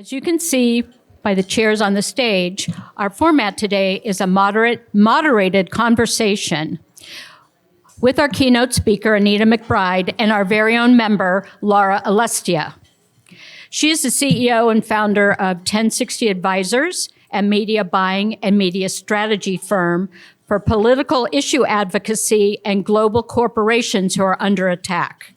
As you can see by the chairs on the stage, our format today is a moderated conversation with our keynote speaker, Anita McBride, and our very own member, Lara Aulestia. She is the CEO and founder of 1060 Advisors, a media buying and media strategy firm for political issue advocacy and global corporations who are under attack.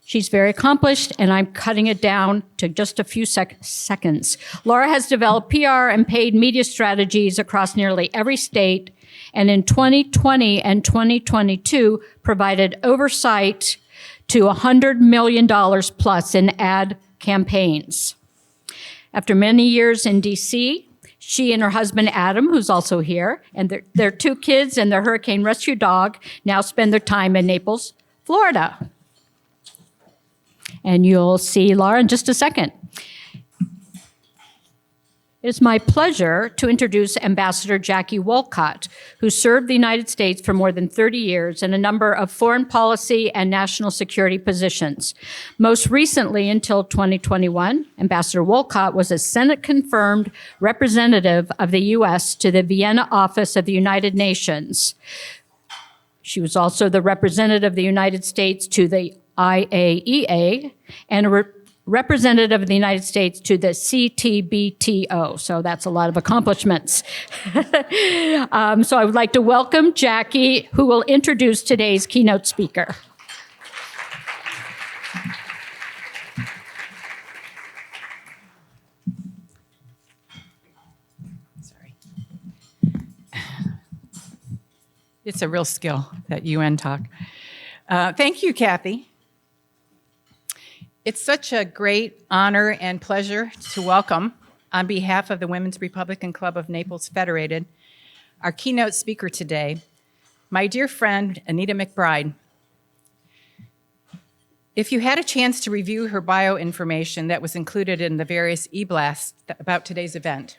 She's very accomplished, and I'm cutting it down to just a few seconds. Lara has developed PR and paid media strategies across nearly every state, and in 2020 and 2022 provided oversight to $100 million plus in ad campaigns. After many years in DC, she and her husband Adam, who's also here, and their two kids and their hurricane rescue dog now spend their time in Naples, Florida. And you'll see Lara in just a second. It is my pleasure to introduce Ambassador Jackie Wolcott, who served the United States for more than 30 years in a number of foreign policy and national security positions. Most recently, until 2021, Ambassador Wolcott was a Senate-confirmed representative of the U.S. to the Vienna office of the United Nations. She was also the representative of the United States to the IAEA and a representative of the United States to the CTBTO. So that's a lot of accomplishments. So I would like to welcome Jackie, who will introduce today's keynote speaker. Sorry. It's a real skill, that UN talk. Thank you, Kathy. It's such a great honor and pleasure to welcome, on behalf of the Women's Republican Club of Naples Federated, our keynote speaker today, my dear friend, Anita McBride. If you had a chance to review her bio information that was included in the various e-blasts about today's event,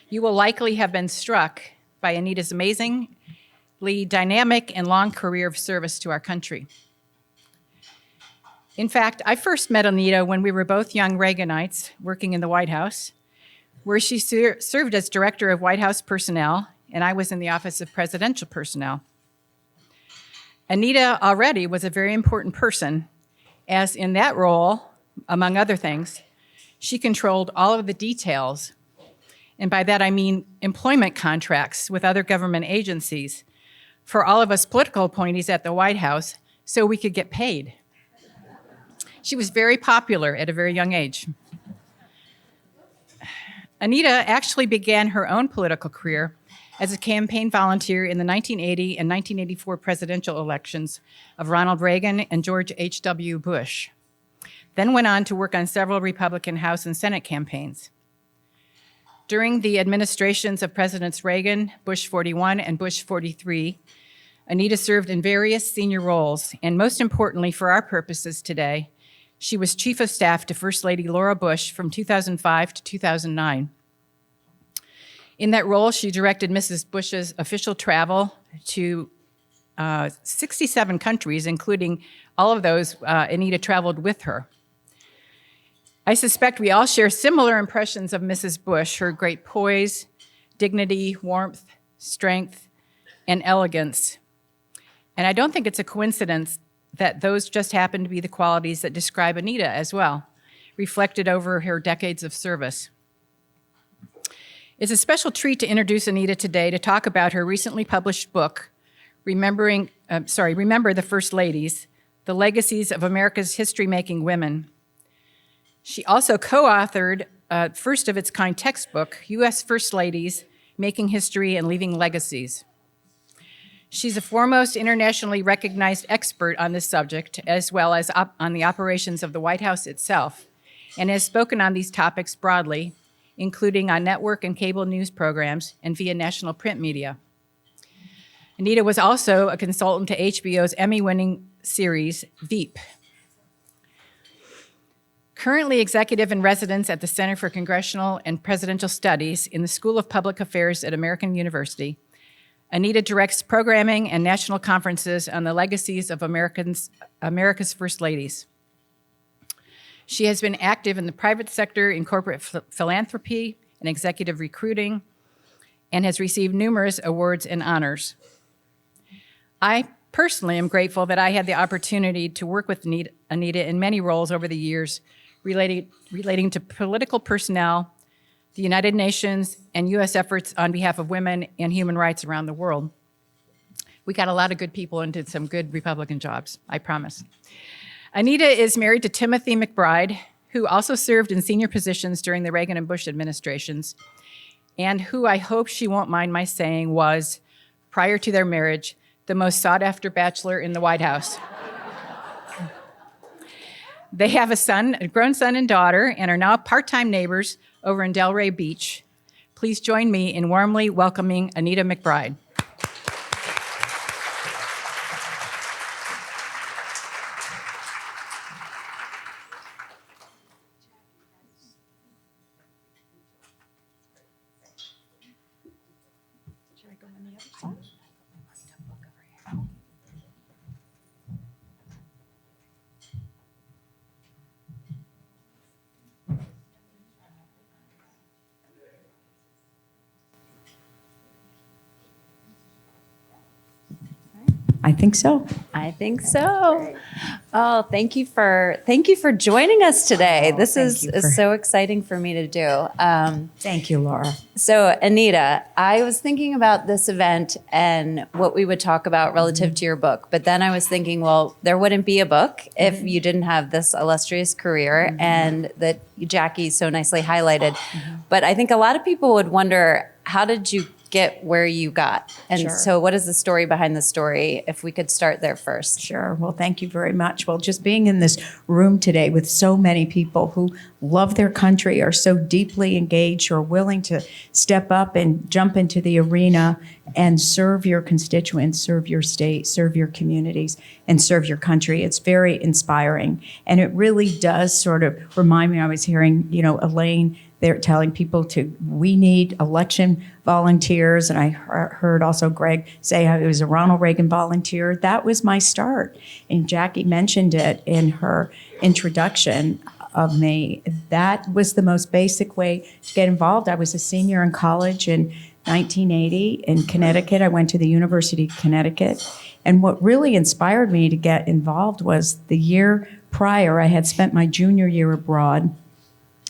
you will likely have been struck by Anita's amazingly dynamic and long career of service to our country. In fact, I first met Anita when we were both young Reaganites working in the White House, where she served as Director of White House Personnel, and I was in the Office of Presidential Personnel. Anita already was a very important person, as in that role, among other things, she controlled all of the details, and by that I mean employment contracts with other government agencies for all of us political appointees at the White House so we could get paid. She was very popular at a very young age. Anita actually began her own political career as a campaign volunteer in the 1980 and 1984 presidential elections of Ronald Reagan and George H.W. Bush, then went on to work on several Republican House and Senate campaigns. During the administrations of Presidents Reagan, Bush 41, and Bush 43, Anita served in various senior roles, and most importantly for our purposes today, she was Chief of Staff to First Lady Laura Bush from 2005 to 2009. In that role, she directed Mrs. Bush's official travel to 67 countries, including all of those Anita traveled with her. I suspect we all share similar impressions of Mrs. Bush, her great poise, dignity, warmth, strength, and elegance. And I don't think it's a coincidence that those just happen to be the qualities that describe Anita as well, reflected over her decades of service. It's a special treat to introduce Anita today to talk about her recently published book, Remember the First Ladies, The Legacies of America's History-Making Women. She also co-authored a first-of-its-kind textbook, U.S. First Ladies, Making History and Leaving Legacies. She's a foremost internationally recognized expert on this subject, as well as on the operations of the White House itself, and has spoken on these topics broadly, including on network and cable news programs and via national print media. Anita was also a consultant to HBO's Emmy-winning series, Veep. Currently executive in residence at the Center for Congressional and Presidential Studies in the School of Public Affairs at American University, Anita directs programming and national conferences on the legacies of America's First Ladies. She has been active in the private sector in corporate philanthropy and executive recruiting, and has received numerous awards and honors. I personally am grateful that I had the opportunity to work with Anita in many roles over the years relating to political personnel, the United Nations, and U.S. efforts on behalf of women and human rights around the world. We got a lot of good people and did some good Republican jobs, I promise. Anita is married to Timothy McBride, who also served in senior positions during the Reagan and Bush administrations, and who I hope she won't mind my saying was, prior to their marriage, the most sought-after bachelor in the White House. They have a grown son and daughter, and are now part-time neighbors over in Delray Beach. Please join me in warmly welcoming Anita McBride. Should I go on the other side? I think so. I think so. Oh, thank you for joining us today. This thank is you for- so exciting for me to do. Thank you, Laura. So, Anita, I was thinking about this event and what we would talk about relative to your book, but then I was thinking, well, there wouldn't be a book if you didn't have this illustrious career and that Jackie so nicely highlighted. But I think a lot of people would wonder, how did you get where you got? And Sure. so what is the story behind the story? If we could start there first. Sure. Well, thank you very much. Well, just being in this room today with so many people who love their country, are so deeply engaged, are willing to step up and jump into the arena and serve your constituents, serve your state, serve your communities, and serve your country. It's very inspiring. And it really does sort of remind me, I was hearing, Elaine, they're telling people we need election volunteers. And I heard also Greg say how he was a Ronald Reagan volunteer. That was my start. And Jackie mentioned it in her introduction of me. That was the most basic way to get involved. I was a senior in college in 1980 in Connecticut. I went to the University of Connecticut. And what really inspired me to get involved was the year prior, I had spent my junior year abroad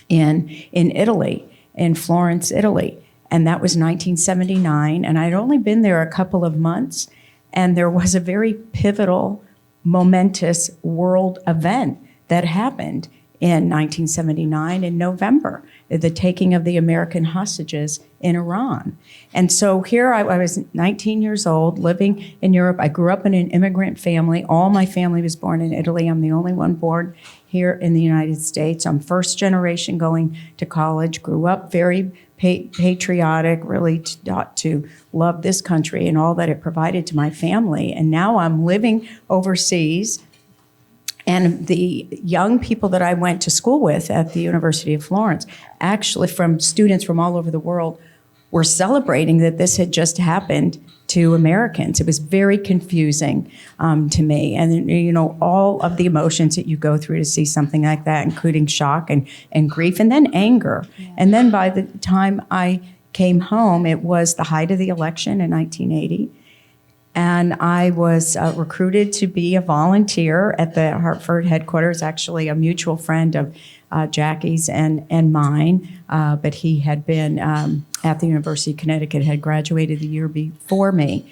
in Italy, in Florence, Italy. And that was 1979. And I'd only been there a couple of months. And there was a very pivotal, momentous world event that happened in 1979 in November, the taking of the American hostages in Iran. And so here I was 19 years old, living in Europe. I grew up in an immigrant family. All my family was born in Italy. I'm the only one born here in the United States. I'm first generation going to college, grew up very patriotic, really taught to love this country and all that it provided to my family. And now I'm living overseas. And the young people that I went to school with at the University of Florence, actually from students from all over the world, were celebrating that this had just happened to Americans. It was very confusing to me. And, all of the emotions that you go through to see something like that, including shock and grief, and then anger. Yeah. And then by the time I came home, it was the height of the election in 1980. And I was recruited to be a volunteer at the Hartford headquarters, actually a mutual friend of Jackie's and mine, but he had been at the University of Connecticut, had graduated the year before me,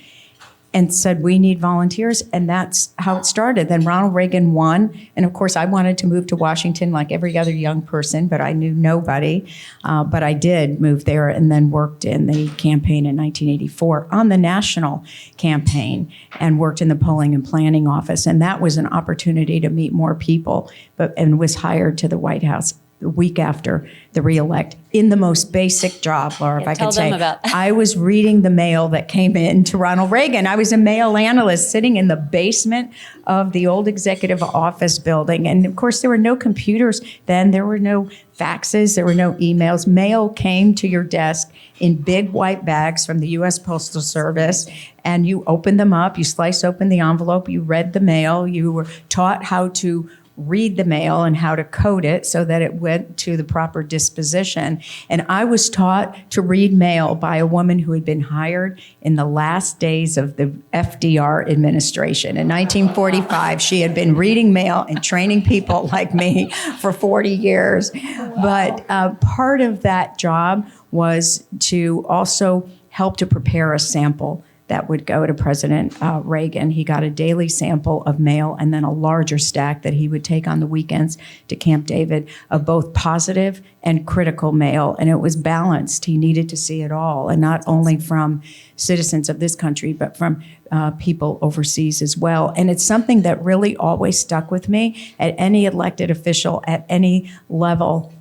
and said, we need volunteers, and that's how it started. Then Ronald Reagan won, and of course I wanted to move to Washington like every other young person, but I knew nobody. But I did move there and then worked in the campaign in 1984 on the national campaign and worked in the polling and planning office, and that was an opportunity to meet more people, and was hired to the White House the week after the reelect in the most basic job, Laura, if I tell could say. them about that. I was reading the mail that came in to Ronald Reagan. I was a mail analyst sitting in the basement of the old executive office building. And of course, there were no computers then. There were no faxes. There were no emails. Mail came to your desk in big white bags from the U.S. Postal Service. And you opened them up. You sliced open the envelope. You read the mail. You were taught how to read the mail and how to code it so that it went to the proper disposition. And I was taught to read mail by a woman who had been hired in the last days of the FDR administration. In 1945, she had been reading mail and training people like me for 40 years. But part of that job was to also help to prepare a sample that would go to President Reagan. He got a daily sample of mail and then a larger stack that he would take on the weekends to Camp David of both positive and critical mail. And it was balanced. He needed to see it all, and not only from citizens of this country, but from people overseas as well. And it's something that really always stuck with me at any elected official at any level.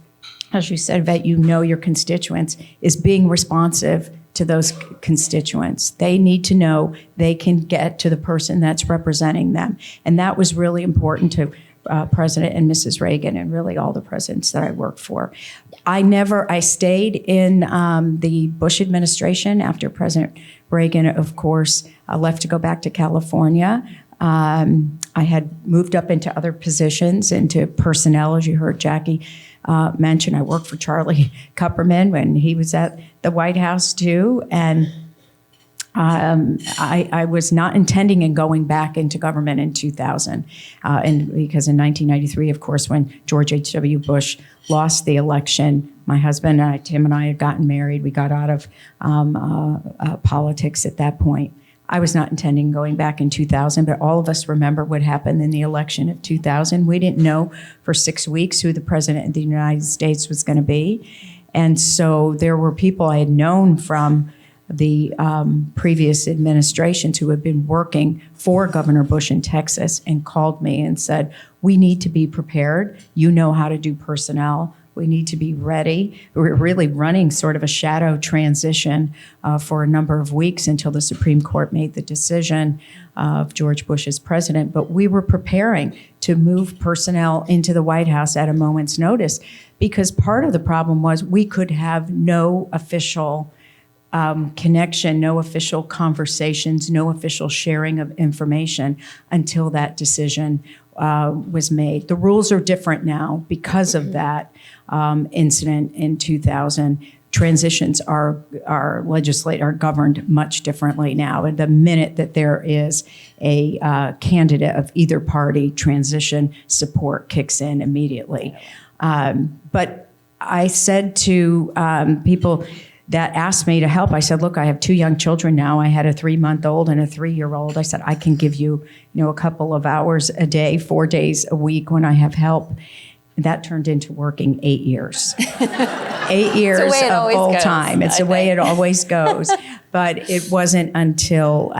As you said, that you know your constituents, is being responsive to those constituents. They need to know they can get to the person that's representing them. And that was really important to President and Mrs. Reagan, and really all the presidents that I worked for. I stayed in the Bush administration after President Reagan, of course, left to go back to California. I had moved up into other positions, into personnel, as you heard Jackie mention. I worked for Charlie Kupperman when he was at the White House too, and I was not intending in going back into government in 2000, and because in 1993, of course, when George H.W. Bush lost the election, my husband, Tim and I had gotten married. We got out of politics at that point. I was not intending going back in 2000, but all of us remember what happened in the election of 2000. We didn't know for 6 weeks who the president of the United States was going to be. And so there were people I had known from the previous administrations who had been working for Governor Bush in Texas and called me and said, we need to be prepared. You know how to do personnel. We need to be ready. We're really running sort of a shadow transition for a number of weeks until the Supreme Court made the decision of George Bush as president. But we were preparing to move personnel into the White House at a moment's notice, because part of the problem was we could have no official connection, no official conversations, no official sharing of information until that decision was made. The rules are different now because of that incident in 2000. Transitions are governed much differently now. And the minute that there is a candidate of either party, transition support kicks in immediately. But I said to people that asked me to help, I said, look, I have 2 young children now. I had a 3-month-old and a 3-year-old. I said, I can give you, a couple of hours a day, 4 days a week when I have help. That turned into working 8 years. 8 years of full time. It's the way it always goes. But it wasn't until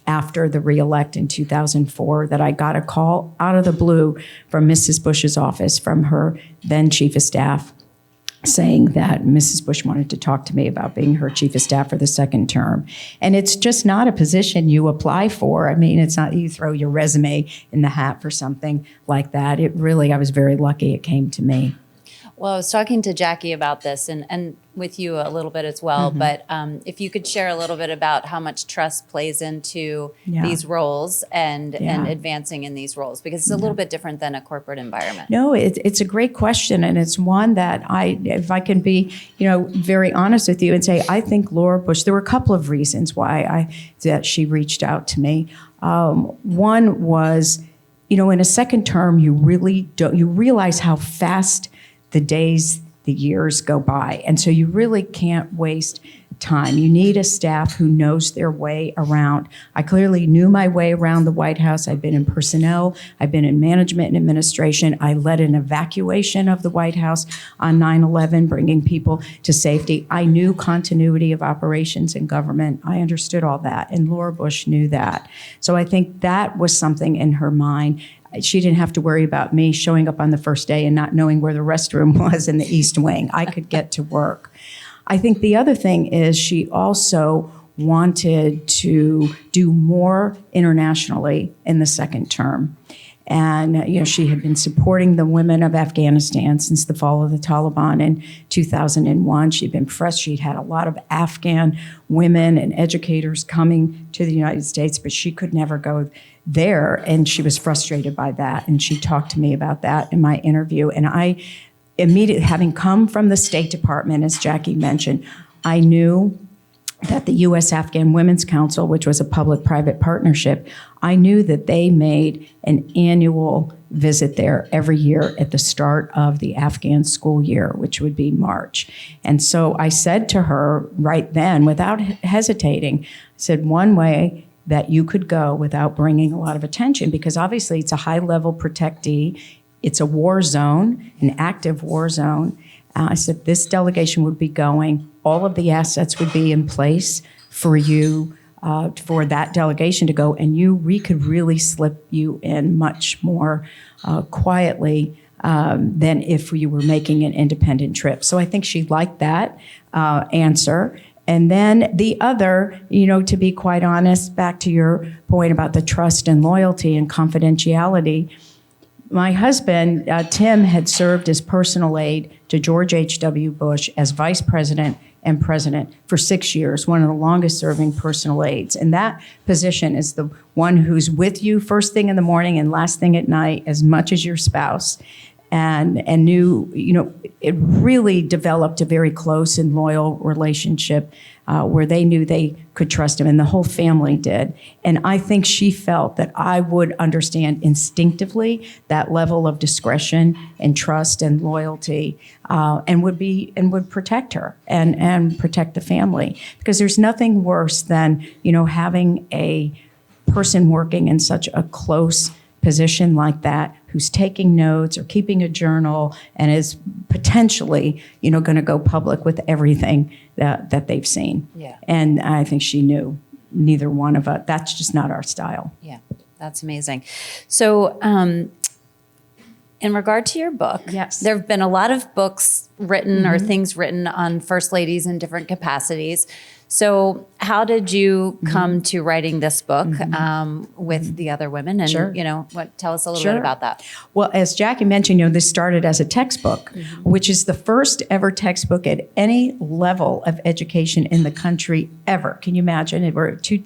after the re-elect in 2004 that I got a call out of the blue from Mrs. Bush's office, from her then chief of staff, saying that Mrs. Bush wanted to talk to me about being her chief of staff for the second term. And it's just not a position you apply for. I mean, it's not you throw your resume in the hat for something like that. I was very lucky it came to me. Well, I was talking to Jackie about this and with you a little bit as well, but if you could share a little bit about how much trust plays into these roles and advancing in these roles, because it's a little bit different than a corporate environment. No, it's a great question, and it's one that if I can be, very honest with you and say, I think Laura Bush, there were a couple of reasons why that she reached out to me. One was, in a second term, you realize how fast the days, the years go by. And so you really can't waste time. You need a staff who knows their way around. I clearly knew my way around the White House. I've been in personnel. I've been in management and administration. I led an evacuation of the White House on 9/11, bringing people to safety. I knew continuity of operations in government. I understood all that. And Laura Bush knew that. So I think that was something in her mind. She didn't have to worry about me showing up on the first day and not knowing where the restroom was in the East Wing. I could get to work. I think the other thing is she also wanted to do more internationally in the second term. And, she had been supporting the women of Afghanistan since the fall of the Taliban in 2001. She'd been pressed. She'd had a lot of Afghan women and educators coming to the United States, but she could never go there, and she was frustrated by that. And she talked to me about that in my interview. And I immediately, having come from the State Department, as Jackie mentioned, I knew that the U.S. Afghan Women's Council, which was a public-private partnership, I knew that they made an annual visit there every year at the start of the Afghan school year, which would be March. And so I said to her right then, without hesitating, I said, one way that you could go without bringing a lot of attention, because obviously it's a high-level protectee, it's a war zone, an active war zone. I said, this delegation would be going, all of the assets would be in place for you, for that delegation to go, and we could really slip you in much more quietly than if you were making an independent trip. So I think she liked that answer. And then the other, to be quite honest, back to your point about the trust and loyalty and confidentiality, my husband, Tim, had served as personal aide to George H.W. Bush as vice president and president for 6 years, one of the longest serving personal aides. And that position is the one who's with you first thing in the morning and last thing at night as much as your spouse. And knew, it really developed a very close and loyal relationship where they knew they could trust him, and the whole family did. And I think she felt that I would understand instinctively that level of discretion and trust and loyalty, and would protect her and protect the family, because there's nothing worse than having a person working in such a close position like that, who's taking notes or keeping a journal and is potentially, going to go public with everything that they've seen. Yeah. And I think she knew neither one of us. That's just not our style. Yeah, that's amazing. So, in regard to your book, Yes. there have been a lot of books written or things written on first ladies in different capacities. So how did you come to writing this book with the other women? And, Sure. tell us a little bit about that. Well, as Jackie mentioned, this started as a textbook, which is the first ever textbook at any level of education in the country ever. Can you imagine?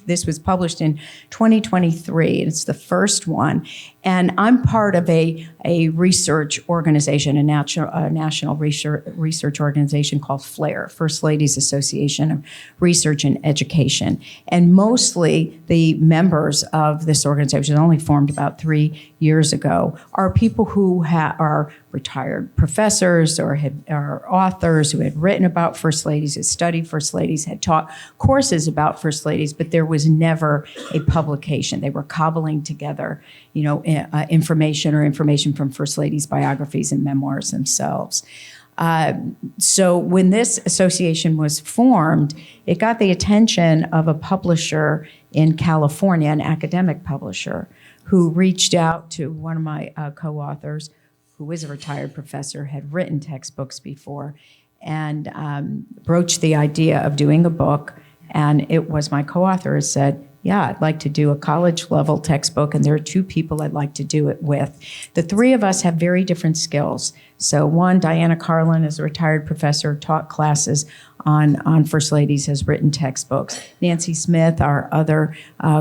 This was published in 2023, and it's the first one. And I'm part of a research organization, a national research organization called FLAIR, First Ladies Association of Research and Education. And mostly the members of this organization, only formed about 3 years ago, are people who are retired professors or are authors who had written about First Ladies, had studied First Ladies, had taught courses about First Ladies, but there was never a publication. They were cobbling together, information from First Ladies' biographies and memoirs themselves. So when this association was formed, it got the attention of a publisher in California, an academic publisher, who reached out to one of my co-authors, who is a retired professor, had written textbooks before, and broached the idea of doing a book. And it was my co-author who said, yeah, I'd like to do a college level textbook, and there are 2 people I'd like to do it with. The 3 of us have very different skills. So one, Diana Carlin is a retired professor, taught classes on First Ladies, has written textbooks. Nancy Smith, our other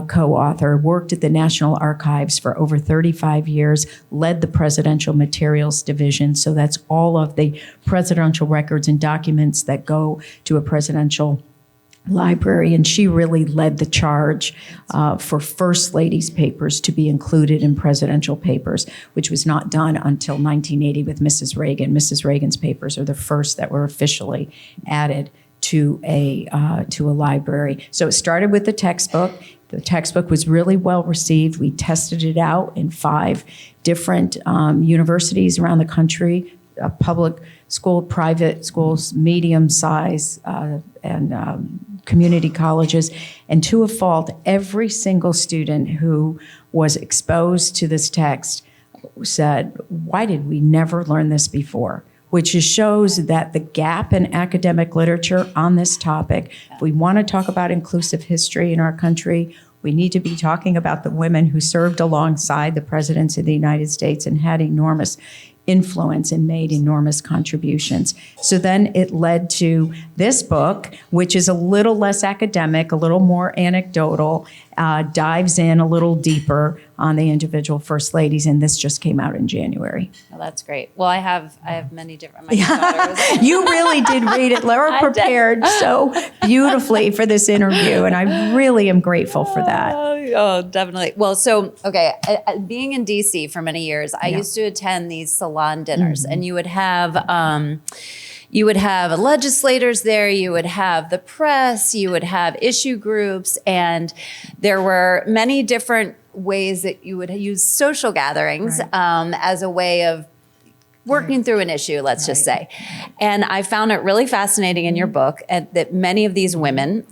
co-author, worked at the National Archives for over 35 years, led the Presidential Materials Division. So that's all of the presidential records and documents that go to a presidential library, and she really led the charge for First Ladies' papers to be included in presidential papers, which was not done until 1980 with Mrs. Reagan. Mrs. Reagan's papers are the first that were officially added to a library. So it started with the textbook. The textbook was really well received. We tested it out in 5 different universities around the country, public school, private schools, medium size, and community colleges. And to a fault, every single student who was exposed to this text said, why did we never learn this before? Which just shows that the gap in academic literature on this topic, if we want to talk about inclusive history in our country, we need to be talking about the women who served alongside the presidents of the United States and had enormous influence and made enormous contributions. So then it led to this book, which is a little less academic, a little more anecdotal, dives in a little deeper on the individual first ladies, and this just came out in January. Well, that's great. Well, I have many different my daughters. You really did read it. Laura prepared so beautifully for this interview, and I really am grateful for that. Oh, definitely. Well, so, okay, being in DC for many years, I used to attend these salon dinners, and you would have legislators there, you would have the press, you would have issue groups, and there were many different ways that you would use social gatherings as a way of working through an issue, let's just say. And I found it really fascinating in your book that many of these women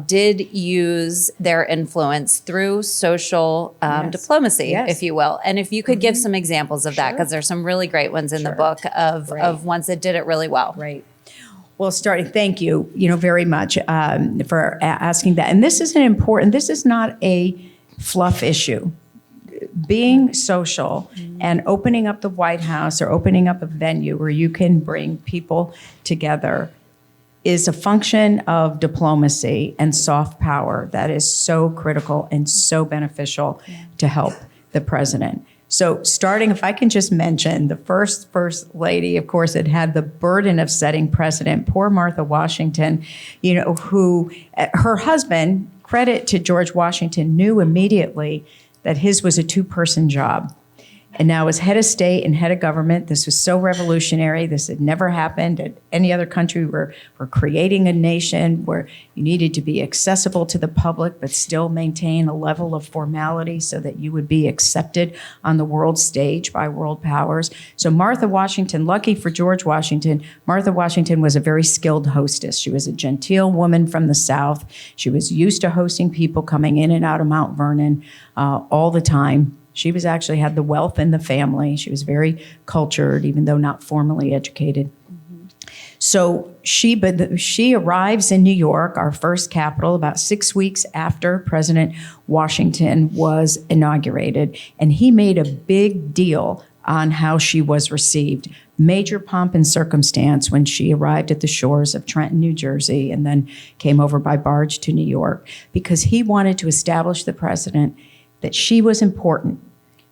did use their influence through social diplomacy, if you will. And if you could give some examples of that, because there's some really great ones in the book of ones that did it really well. Right. Well, thank you, very much for asking that. And this is this is not a fluff issue. Being social and opening up the White House or opening up a venue where you can bring people together is a function of diplomacy and soft power that is so critical and so beneficial to help the president. So if I can just mention the first lady, of course, it had the burden of setting precedent. Poor Martha Washington, who her husband, credit to George Washington, knew immediately that his was a two-person job. And now as head of state and head of government, this was so revolutionary. This had never happened at any other country. We're creating a nation where you needed to be accessible to the public, but still maintain a level of formality so that you would be accepted on the world stage by world powers. So Martha Washington, lucky for George Washington, Martha Washington was a very skilled hostess. She was a genteel woman from the South. She was used to hosting people coming in and out of Mount Vernon all the time. She actually had the wealth in the family. She was very cultured, even though not formally educated. So she arrives in New York, our first capital, about 6 weeks after President Washington was inaugurated. And he made a big deal on how she was received. Major pomp and circumstance when she arrived at the shores of Trenton, New Jersey, and then came over by barge to New York, because he wanted to establish the president that she was important,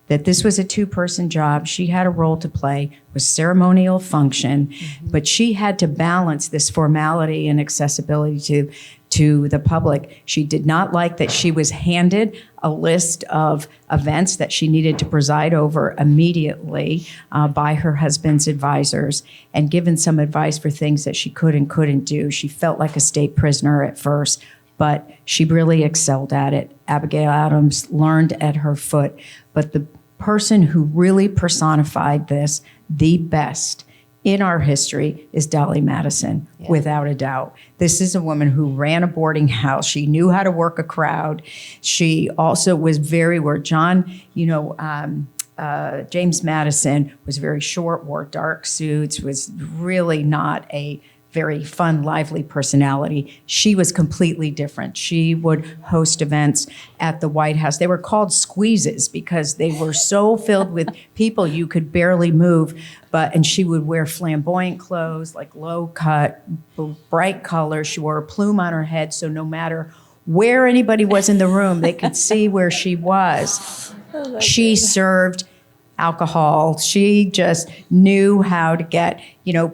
that this was a two-person job. She had a role to play, was ceremonial function, but she had to balance this formality and accessibility to the public. She did not like that she was handed a list of events that she needed to preside over immediately by her husband's advisors, and given some advice for things that she could and couldn't do. She felt like a state prisoner at first, but she really excelled at it. Abigail Adams learned at her foot. But the person who really personified this the best in our history is Dolly Madison, without a doubt. This is a woman who ran a boarding house. She knew how to work a crowd. She also was where James Madison was very short, wore dark suits, was really not a very fun, lively personality. She was completely different. She would host events at the White House. They were called squeezes because they were so filled with people you could barely move. And she would wear flamboyant clothes, like low cut, bright colors. She wore a plume on her head, so no matter where anybody was in the room, they could see where she was. She served alcohol. She just knew how to get,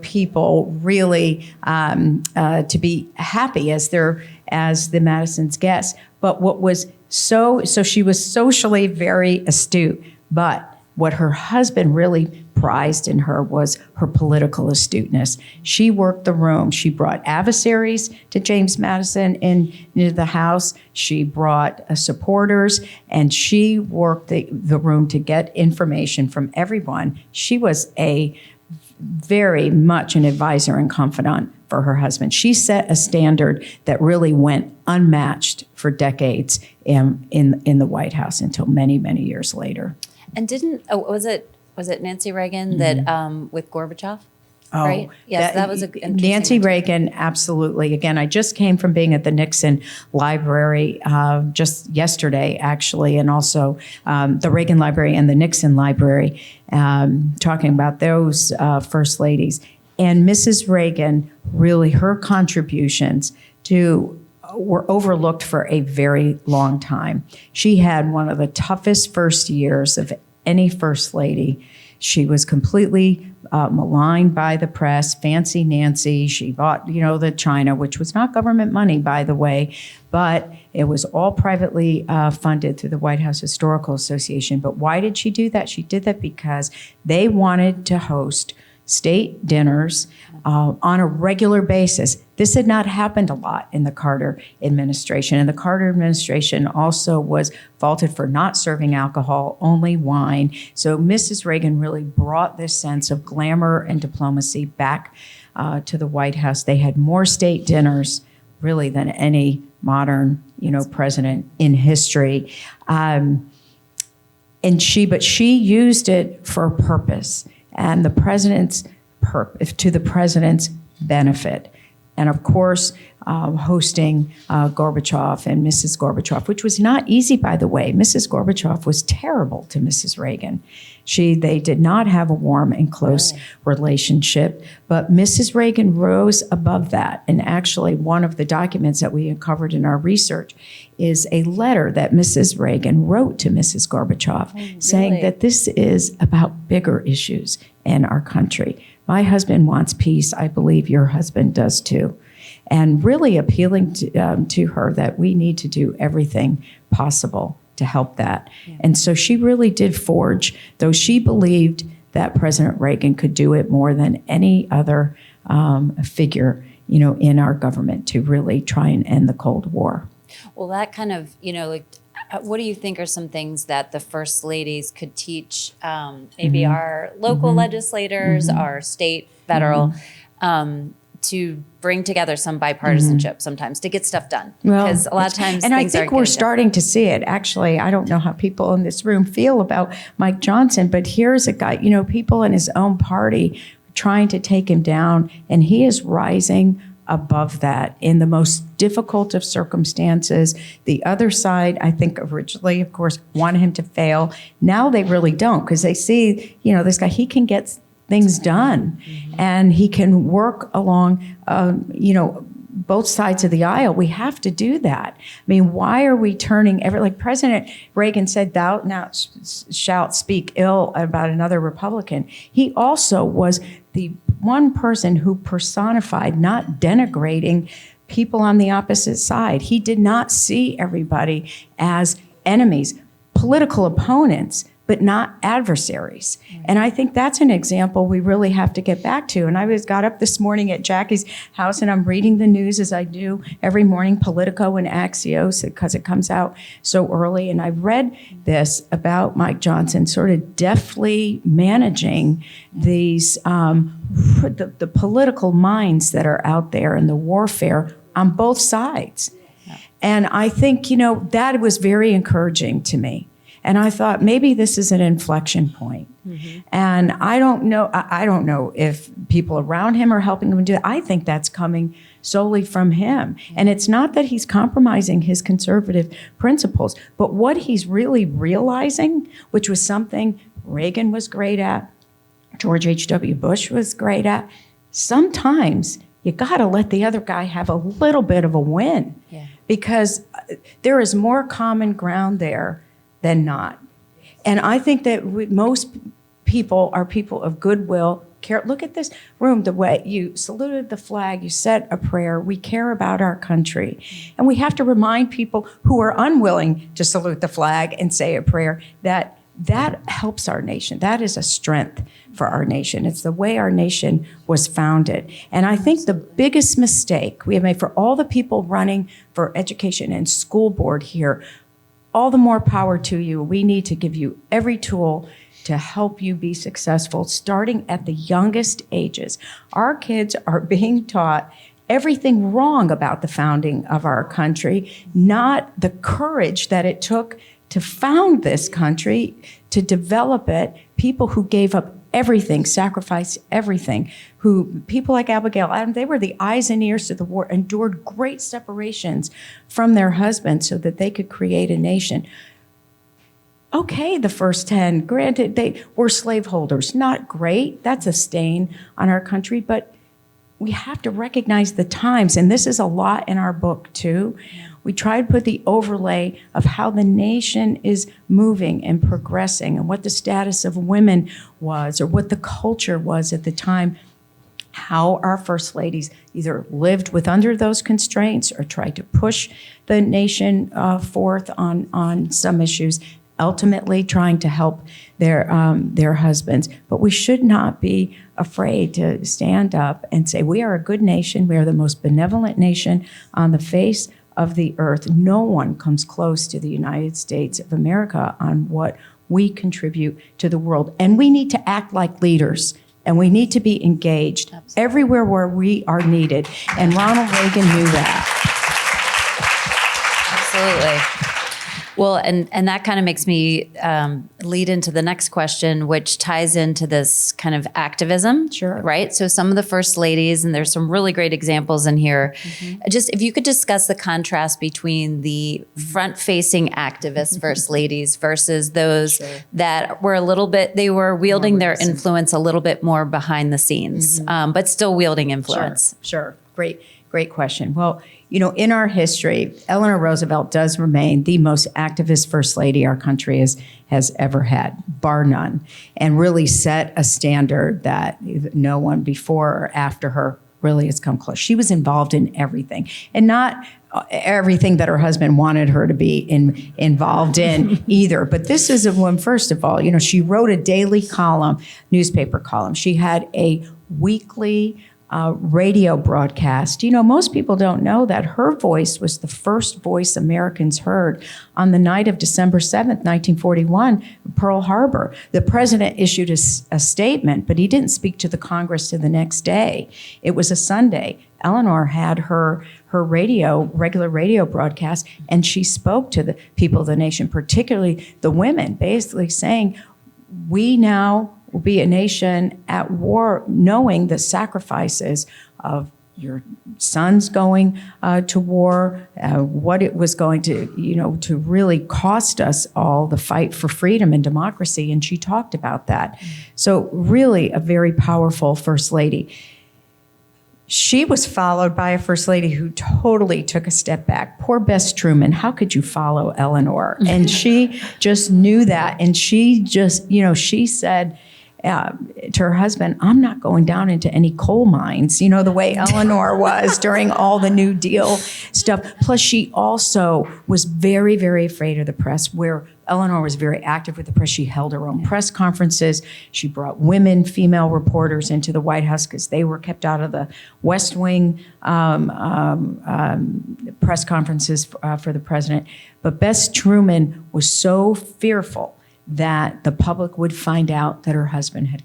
people really to be happy as the Madison's guests. But what was so she was socially very astute, but what her husband really prized in her was her political astuteness. She worked the room. She brought adversaries to James Madison into the House. She brought supporters, and she worked the room to get information from everyone. She was very much an advisor and confidant for her husband. She set a standard that really went unmatched for decades in the White House until many, many years later. And was it Nancy Reagan that with Gorbachev? right? Yes, that was a interesting Nancy one, too. Reagan, absolutely. Again, I just came from being at the Nixon Library just yesterday, actually, and also the Reagan Library and the Nixon Library, talking about those first ladies. And Mrs. Reagan, really, her contributions were overlooked for a very long time. She had one of the toughest first years of any first lady. She was completely maligned by the press, Fancy Nancy. She bought, the China, which was not government money, by the way, but it was all privately funded through the White House Historical Association. But why did she do that? She did that because they wanted to host state dinners on a regular basis. This had not happened a lot in the Carter administration. And the Carter administration also was faulted for not serving alcohol, only wine. So Mrs. Reagan really brought this sense of glamour and diplomacy back to the White House. They had more state dinners, really, than any modern, president in history. But she used it for a purpose, and the president's to the president's benefit. And of course, hosting Gorbachev and Mrs. Gorbachev, which was not easy, by the way. Mrs. Gorbachev was terrible to Mrs. Reagan. They did not have a warm and close relationship, but Mrs. Reagan rose above that. And actually, one of the documents that we uncovered in our research is a letter that Mrs. Reagan wrote to Mrs. Gorbachev saying that this is about bigger issues in our country. My husband wants peace. I believe your husband does too. And really appealing to her that we need to do everything possible to help that. Yeah. And so she really did forge, though she believed that President Reagan could do it more than any other figure, in our government to really try and end the Cold War. Well, that kind of, what do you think are some things that the first ladies could teach maybe our local legislators, our state, federal, to bring together some bipartisanship sometimes to get stuff done? Because a lot of times and I think we're starting to see it. Actually, I don't know how people in this room feel about Mike Johnson, but here's a guy, people in his own party trying to take him down, and he is rising above that in the most difficult of circumstances. The other side, I think originally, of course, wanted him to fail. Now they really don't, because they see, this guy, he can get things done, and he can work along, both sides of the aisle. We have to do that. I mean, why are we turning like President Reagan said, thou now shalt speak ill about another Republican. He also was the one person who personified not denigrating people on the opposite side. He did not see everybody as enemies, political opponents, but not adversaries. And I think that's an example we really have to get back to. And I got up this morning at Jackie's house, and I'm reading the news as I do every morning, Politico and Axios, because it comes out so early. And I read this about Mike Johnson sort of deftly managing these, the political minds that are out there and the warfare on both sides. And I think, that was very encouraging to me. And I thought maybe this is an inflection point. And I don't know if people around him are helping him do it. I think that's coming solely from him. And it's not that he's compromising his conservative principles, but what he's really realizing, which was something Reagan was great at, George H.W. Bush was great at, sometimes you got to let the other guy have a little bit of a win, because there is more common ground there than not. And I think that most people are people of goodwill. Look at this room, the way you saluted the flag, you said a prayer. We care about our country. And we have to remind people who are unwilling to salute the flag and say a prayer that helps our nation. That is a strength for our nation. It's the way our nation was founded. And I think the biggest mistake we have made, for all the people running for education and school board here, all the more power to you. We need to give you every tool to help you be successful, starting at the youngest ages. Our kids are being taught everything wrong about the founding of our country, not the courage that it took to found this country, to develop it, people who gave up everything, sacrificed everything, who people like Abigail Adams, they were the eyes and ears to the war, endured great separations from their husbands so that they could create a nation. Okay, the first 10, granted, they were slaveholders. Not great. That's a stain on our country, but we have to recognize the times, and this is a lot in our book too. We try to put the overlay of how the nation is moving and progressing and what the status of women was or what the culture was at the time, how our first ladies either lived with under those constraints or tried to push the nation forth on some issues, ultimately trying to help their husbands. But we should not be afraid to stand up and say, we are a good nation. We are the most benevolent nation on the face of the earth. No one comes close to the United States of America on what we contribute to the world. And we need to act like leaders, and we need to be engaged everywhere where we are needed. And Ronald Reagan knew that. Absolutely. Well, and that kind of makes me lead into the next question, which ties into this kind of activism. Sure. Right? So some of the first ladies, and there's some really great examples in here. Just if you could discuss the contrast between the front-facing activist first ladies versus those that were a little bit, they were wielding their influence a little bit more behind the scenes, but still wielding influence. Sure. Great question. Well, you know, in our history, Eleanor Roosevelt does remain the most activist first lady our country has ever had, bar none, and really set a standard that no one before or after her really has come close. She was involved in everything, and not everything that her husband wanted her to be involved in either. But this is a woman, first of all, you know, she wrote a daily column, newspaper column. She had a weekly radio broadcast. You know, most people don't know that her voice was the first voice Americans heard on the night of December 7th, 1941, Pearl Harbor. The president issued a statement, but he didn't speak to the Congress till the next day. It was a Sunday. Eleanor had her regular radio broadcast, and she spoke to the people of the nation, particularly the women, basically saying, we now will be a nation at war, knowing the sacrifices of your sons going to war, what it was going to, you know, to really cost us all, the fight for freedom and democracy. And she talked about that. So really a very powerful first lady. She was followed by a first lady who totally took a step back. Poor Bess Truman. How could you follow Eleanor? And she just knew that. And she just, you know, she said, to her husband, I'm not going down into any coal mines, you know, the way Eleanor was during all the New Deal stuff. Plus, she also was very, very afraid of the press, where Eleanor was very active with the press. She held her own press conferences. She brought female reporters into the White House because they were kept out of the West Wing press conferences for the president. But Bess Truman was so fearful that the public would find out that her husband had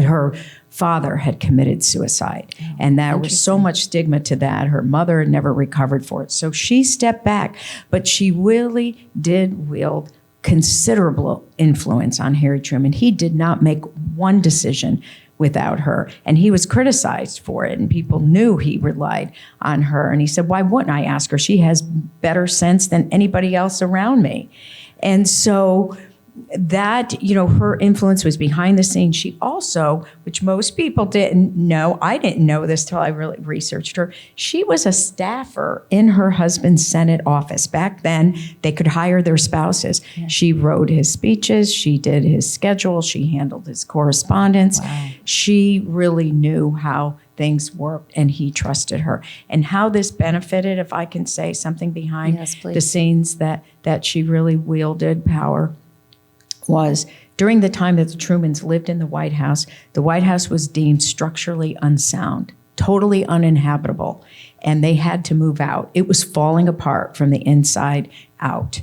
her father had committed suicide. And there was so much stigma to that. Her mother had never recovered for it. So she stepped back, but she really did wield considerable influence on Harry Truman. He did not make one decision without her. And he was criticized for it, and people knew he relied on her. And he said, why wouldn't I ask her? She has better sense than anybody else around me. And so that, you know, her influence was behind the scenes. She also, which most people didn't know, I didn't know this till I really researched her, she was a staffer in her husband's Senate office. Back then, they could hire their spouses. Yeah. She wrote his speeches, she did his schedule, she handled his correspondence. Wow. She really knew how things worked, and he trusted her. And how this benefited, if I can say something behind the scenes that she really wielded power, was during the time that the Trumans lived in the White House was deemed structurally unsound, totally uninhabitable, and they had to move out. It was falling apart from the inside out.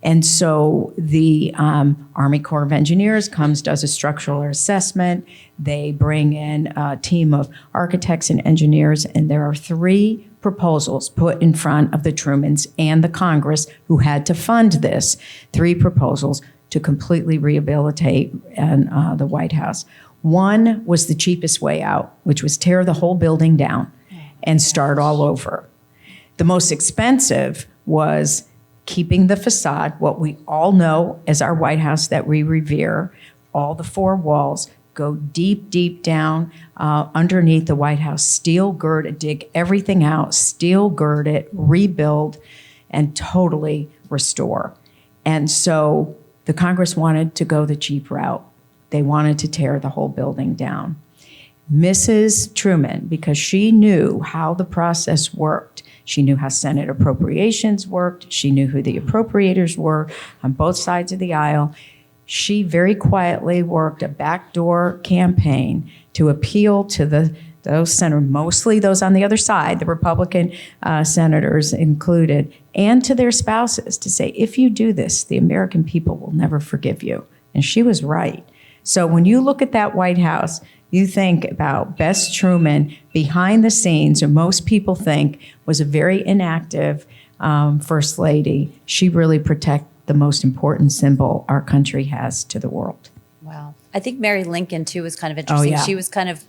And so the Army Corps of Engineers does a structural assessment. They bring in a team of architects and engineers, and there are 3 proposals put in front of the Trumans and the Congress, who had to fund this. 3 proposals to completely rehabilitate the White House. One was the cheapest way out, which was tear the whole building down and start all over. The most expensive was keeping the facade, what we all know as our White House that we revere, all the four walls, go deep, deep down underneath the White House, steel gird it, dig everything out, steel gird it, rebuild, and totally restore. And so the Congress wanted to go the cheap route. They wanted to tear the whole building down. Mrs. Truman, because she knew how the process worked, she knew how Senate appropriations worked, she knew who the appropriators were on both sides of the aisle, she very quietly worked a backdoor campaign to appeal to those senators, mostly those on the other side, the Republican senators included, and to their spouses to say, if you do this, the American people will never forgive you. And she was right. So when you look at that White House, you think about Bess Truman behind the scenes, and most people think was a very inactive First Lady. She really protected the most important symbol our country has to the world. Wow. I think Mary Lincoln, too, was kind of interesting. yeah. She was kind of,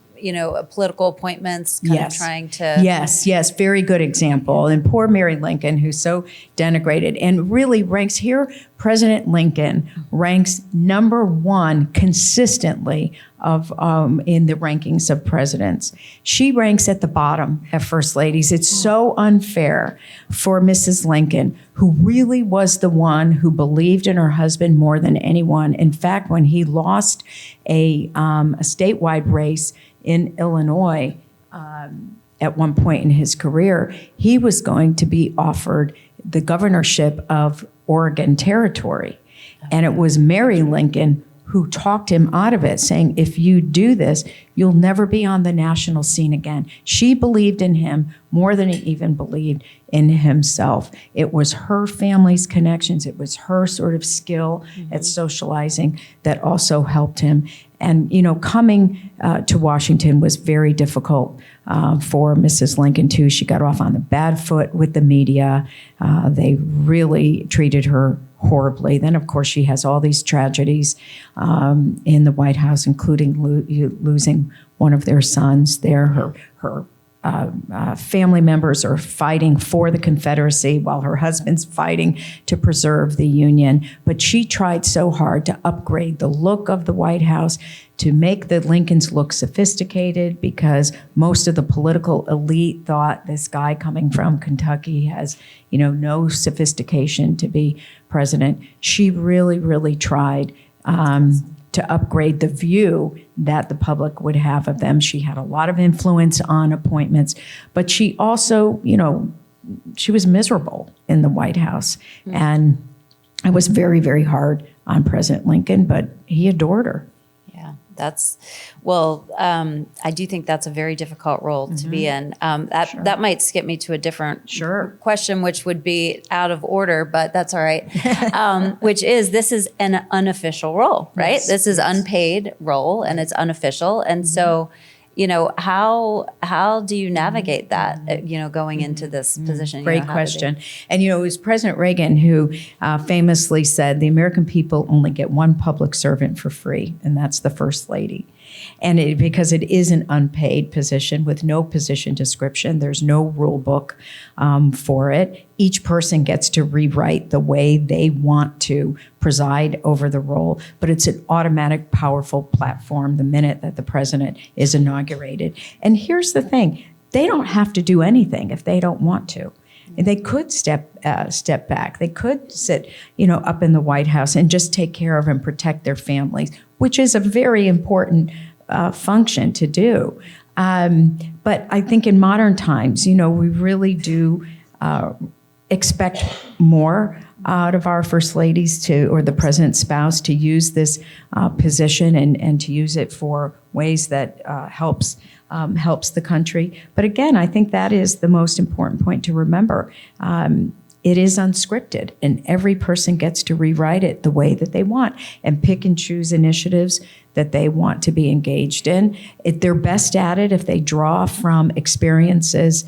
political appointments, kind of trying to. Yes, very good example. And poor Mary Lincoln, who's so denigrated and really ranks here, President Lincoln ranks number one consistently in the rankings of presidents. She ranks at the bottom of First Ladies. It's so unfair for Mrs. Lincoln, who really was the one who believed in her husband more than anyone. In fact, when he lost a statewide race in Illinois at one point in his career, he was going to be offered the governorship of Oregon Territory. And it was Mary Lincoln who talked him out of it, saying, if you do this, you'll never be on the national scene again. She believed in him more than he even believed in himself. It was her family's connections. It was her sort of skill at socializing that also helped him. And, coming to Washington was very difficult for Mrs. Lincoln, too. She got off on the bad foot with the media. They really treated her horribly. Then, of course, she has all these tragedies in the White House, including losing one of their sons there. Her family members are fighting for the Confederacy while her husband's fighting to preserve the Union. But she tried so hard to upgrade the look of the White House, to make the Lincolns look sophisticated, because most of the political elite thought this guy coming from Kentucky has, no sophistication to be president. She really, really tried to upgrade the view that the public would have of them. She had a lot of influence on appointments, but she also, she was miserable in the White House. And it was very, very hard on President Lincoln, but he adored her. I do think that's a very difficult role to be in. That might skip me to a different question, which would be out of order, but that's all right. Which is, this is an unofficial role, right? Yes. This is unpaid role and it's unofficial. And so, how do you navigate that, going into this position? Great question. And, it was President Reagan who famously said, the American people only get one public servant for free, and that's the First Lady. And because it is an unpaid position with no position description, there's no rule book for it. Each person gets to rewrite the way they want to preside over the role, but it's an automatic, powerful platform the minute that the president is inaugurated. And here's the thing, they don't have to do anything if they don't want to. They could step back. They could sit, up in the White House and just take care of and protect their families, which is a very important function to do. But I think in modern times, we really do expect more out of our First Ladies or the President's spouse to use this position and to use it for ways that helps the country. But again, I think that is the most important point to remember. It is unscripted, and every person gets to rewrite it the way that they want and pick and choose initiatives that they want to be engaged in. They're best at it if they draw from experiences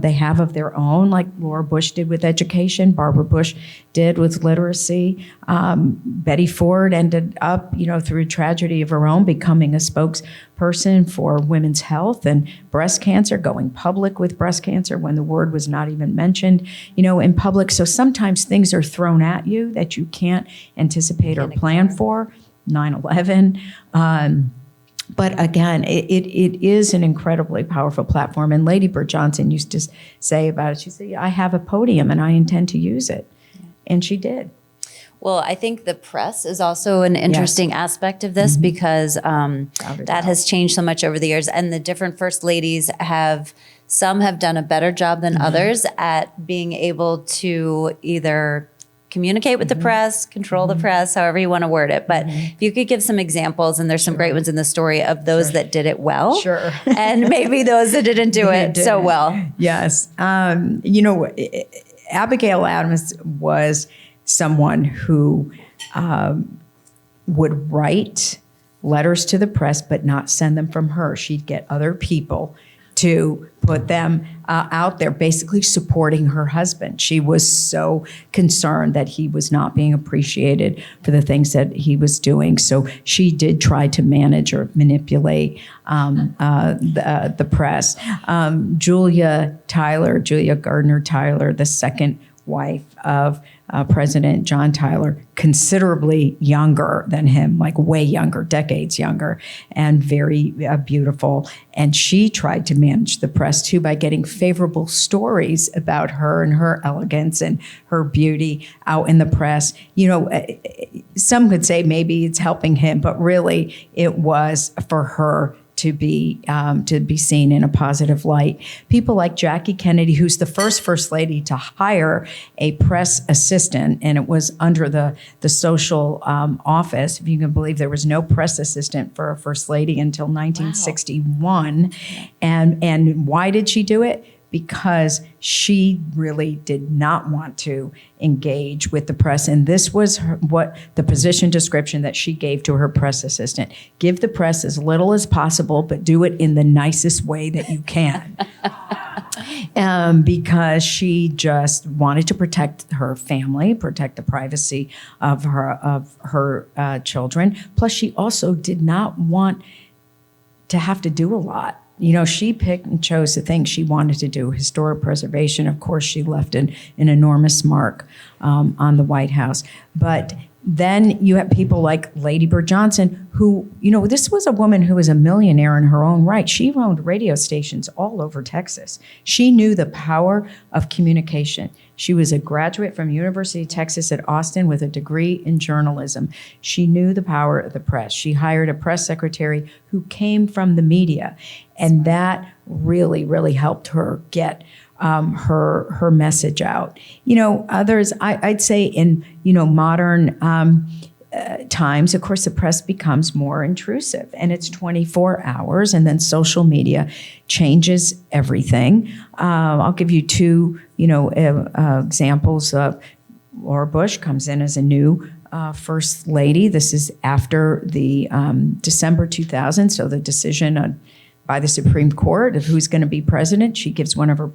they have of their own, like Laura Bush did with education, Barbara Bush did with literacy. Betty Ford ended up, through a tragedy of her own, becoming a spokesperson for women's health and breast cancer, going public with breast cancer when the word was not even mentioned, in public. So sometimes things are thrown at you that you can't anticipate or plan for. 9/11. But again, it is an incredibly powerful platform. And Lady Bird Johnson used to say about it, she said, I have a podium and I intend to use it. And she did. Well, I think the press is also an interesting aspect of this because that has changed so much over the years. And the different first ladies some have done a better job than others at being able to either communicate with the press, control the press, however you want to word it. But if you could give some examples, and there's some great ones in the story of those that did it well. Sure. And maybe those that didn't do it so well. Yes. Abigail Adams was someone who would write letters to the press, but not send them from her. She'd get other people to put them out there, basically supporting her husband. She was so concerned that he was not being appreciated for the things that he was doing. So she did try to manage or manipulate the press. Julia Gardner Tyler, the second wife of President John Tyler, considerably younger than him, like way younger, decades younger, and very beautiful. And she tried to manage the press too by getting favorable stories about her and her elegance and her beauty out in the press. Some could say maybe it's helping him, but really it was for her to be seen in a positive light. People like Jackie Kennedy, who's the first lady to hire a press assistant, and it was under the social office. If you can believe, there was no press assistant for a first lady until 1961. Wow. And why did she do it? Because she really did not want to engage with the press. And this was what the position description that she gave to her press assistant. Give the press as little as possible, but do it in the nicest way that you can. Because she just wanted to protect her family, protect the privacy of her children. Plus, she also did not want to have to do a lot. She picked and chose the things she wanted to do. Historic preservation, of course, she left an enormous mark on the White House. But then you have people like Lady Bird Johnson, who, this was a woman who was a millionaire in her own right. She owned radio stations all over Texas. She knew the power of communication. She was a graduate from University of Texas at Austin with a degree in journalism. She knew the power of the press. She hired a press secretary who came from the media, and that really, really helped her get her message out. Others, I'd say in, modern times, of course, the press becomes more intrusive, and it's 24 hours, and then social media changes everything. I'll give you two, examples of Laura Bush comes in as a new first lady. This is after the December 2000, so the decision by the Supreme Court of who's going to be president. She gives one of her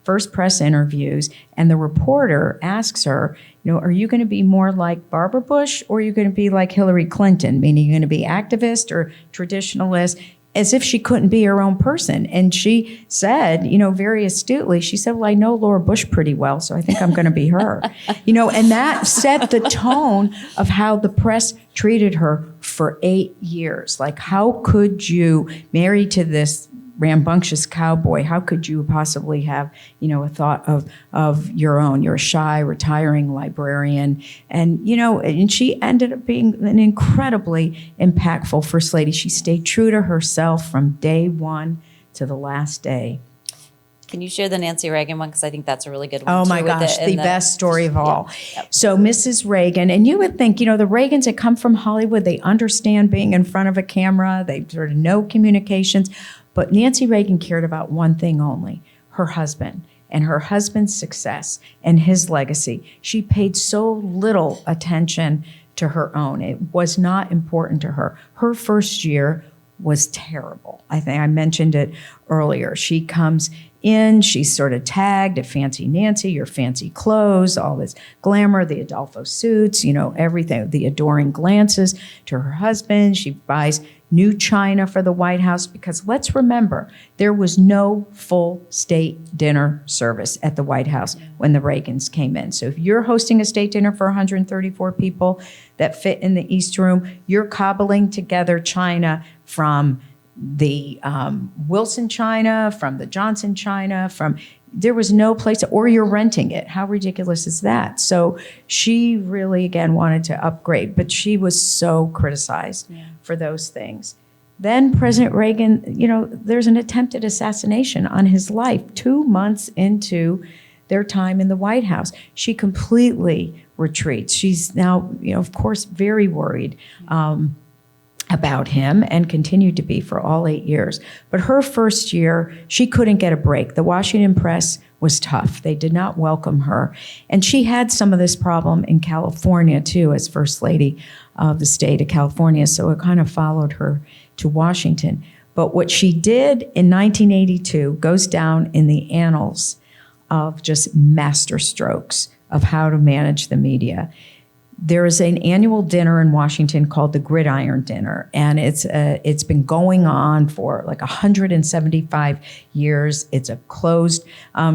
first press interviews, and the reporter asks her, are you going to be more like Barbara Bush, or are you going to be like Hillary Clinton? Meaning, you're going to be activist or traditionalist? As if she couldn't be her own person. And she said, very astutely, she said, well, I know Laura Bush pretty well, so I think I'm going to be her. And that set the tone of how the press treated her for 8 years. Like, how could you, married to this rambunctious cowboy, how could you possibly have, a thought of your own? You're a shy, retiring librarian. And, and she ended up being an incredibly impactful first lady. She stayed true to herself from day one to the last day. Can you share the Nancy Reagan one? Because I think that's a really good one. Oh my gosh, the best story of all. Yep. So Mrs. Reagan, and you would think, the Reagans that come from Hollywood, they understand being in front of a camera, they sort of know communications. But Nancy Reagan cared about one thing only, her husband and her husband's success and his legacy. She paid so little attention to her own. It was not important to her. Her first year was terrible. I think I mentioned it earlier. She comes in, she's sort of tagged at Fancy Nancy, your fancy clothes, all this glamour, the Adolfo suits, everything, the adoring glances to her husband. She buys new china for the White House because let's remember, there was no full state dinner service at the White House when the Reagans came in. So if you're hosting a state dinner for 134 people that fit in the East Room, you're cobbling together china from the Wilson china, from the Johnson china, there was no place, or you're renting it. How ridiculous is that? So she really, again, wanted to upgrade, but she was so criticized for those things. Then President Reagan, there's an attempted assassination on his life 2 months into their time in the White House. She completely retreats. She's now, of course, very worried about him and continued to be for all 8 years. But her first year, she couldn't get a break. The Washington press was tough. They did not welcome her. And she had some of this problem in California, too, as First Lady of the state of California. So it kind of followed her to Washington. But what she did in 1982 goes down in the annals of just master strokes of how to manage the media. There is an annual dinner in Washington called the Gridiron Dinner, and it's been going on for like 175 years. It's a closed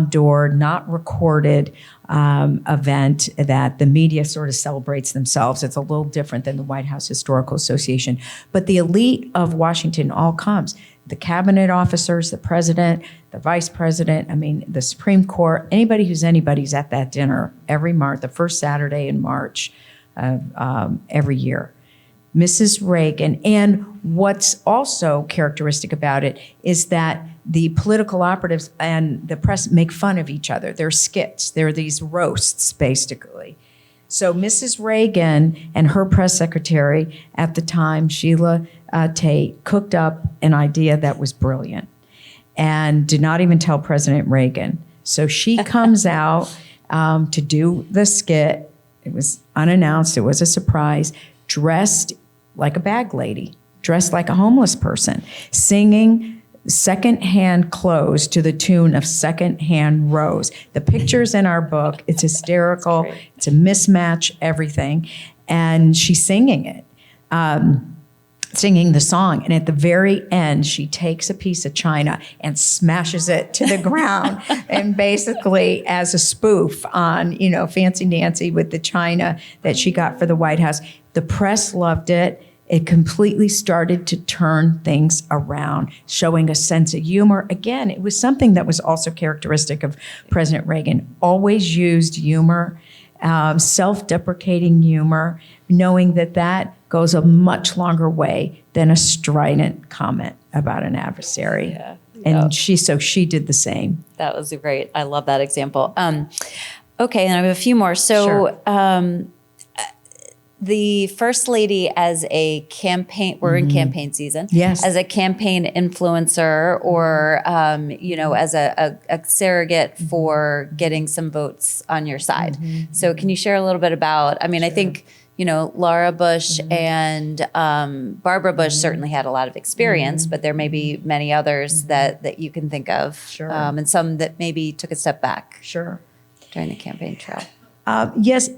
door, not recorded event that the media sort of celebrates themselves. It's a little different than the White House Historical Association. But the elite of Washington all comes. The cabinet officers, the president, the vice president, the Supreme Court, anybody's at that dinner every March, the first Saturday in March of every year. Mrs. Reagan, and what's also characteristic about it is that the political operatives and the press make fun of each other. They're skits. They're these roasts, basically. So Mrs. Reagan and her press secretary at the time, Sheila Tate, cooked up an idea that was brilliant and did not even tell President Reagan. So she comes out to do the skit. It was unannounced. It was a surprise, dressed like a bag lady, dressed like a homeless person, singing secondhand clothes to the tune of Secondhand Rose. The picture's in our book. It's hysterical. It's a mismatch, everything. And she's singing it, singing the song. And at the very end, she takes a piece of china and smashes it to the ground. And basically as a spoof on, Fancy Nancy with the china that she got for the White House. The press loved it. It completely started to turn things around, showing a sense of humor. Again, it was something that was also characteristic of President Reagan. Always used humor, self-deprecating humor, knowing that goes a much longer way than a strident comment about an adversary. Yeah. And she did the same. That was great. I love that example. Okay, and I have a few more. So Sure. The First Lady as a campaign, we're in campaign season. Yes. As a campaign influencer or, as a surrogate for getting some votes on your side. So can you share a little bit about, I think, Laura Bush and Barbara Bush certainly had a lot of experience, but there may be many others that you can think of. Sure. And some that maybe took a step back Sure. during the campaign trail. Yes,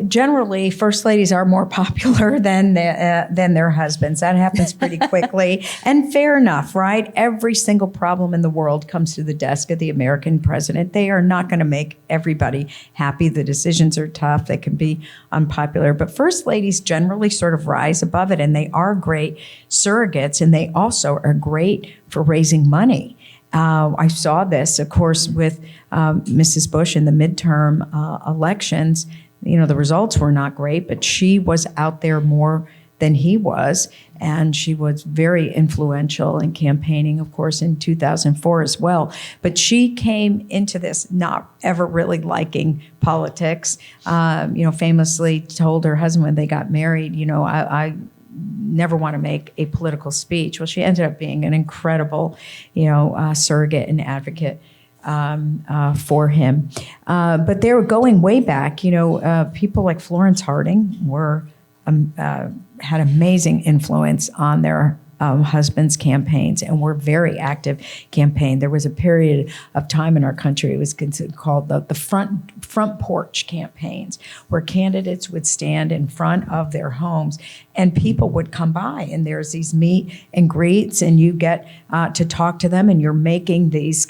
generally, first ladies are more popular than their husbands. That happens pretty quickly. And fair enough, right? Every single problem in the world comes to the desk of the American president. They are not going to make everybody happy. The decisions are tough. They can be unpopular. But first ladies generally sort of rise above it, and they are great surrogates, and they also are great for raising money. I saw this, of course, with Mrs. Bush in the midterm elections. The results were not great, but she was out there more than he was, and she was very influential in campaigning, of course, in 2004 as well. But she came into this not ever really liking politics. Famously told her husband when they got married, I never want to make a political speech. Well, she ended up being an incredible, surrogate and advocate for him. But they were going way back. People like Florence Harding were had amazing influence on their husbands' campaigns and were very active campaign. There was a period of time in our country, it was called the front porch campaigns, where candidates would stand in front of their homes and people would come by, and there's these meet and greets, and you get to talk to them, and you're making these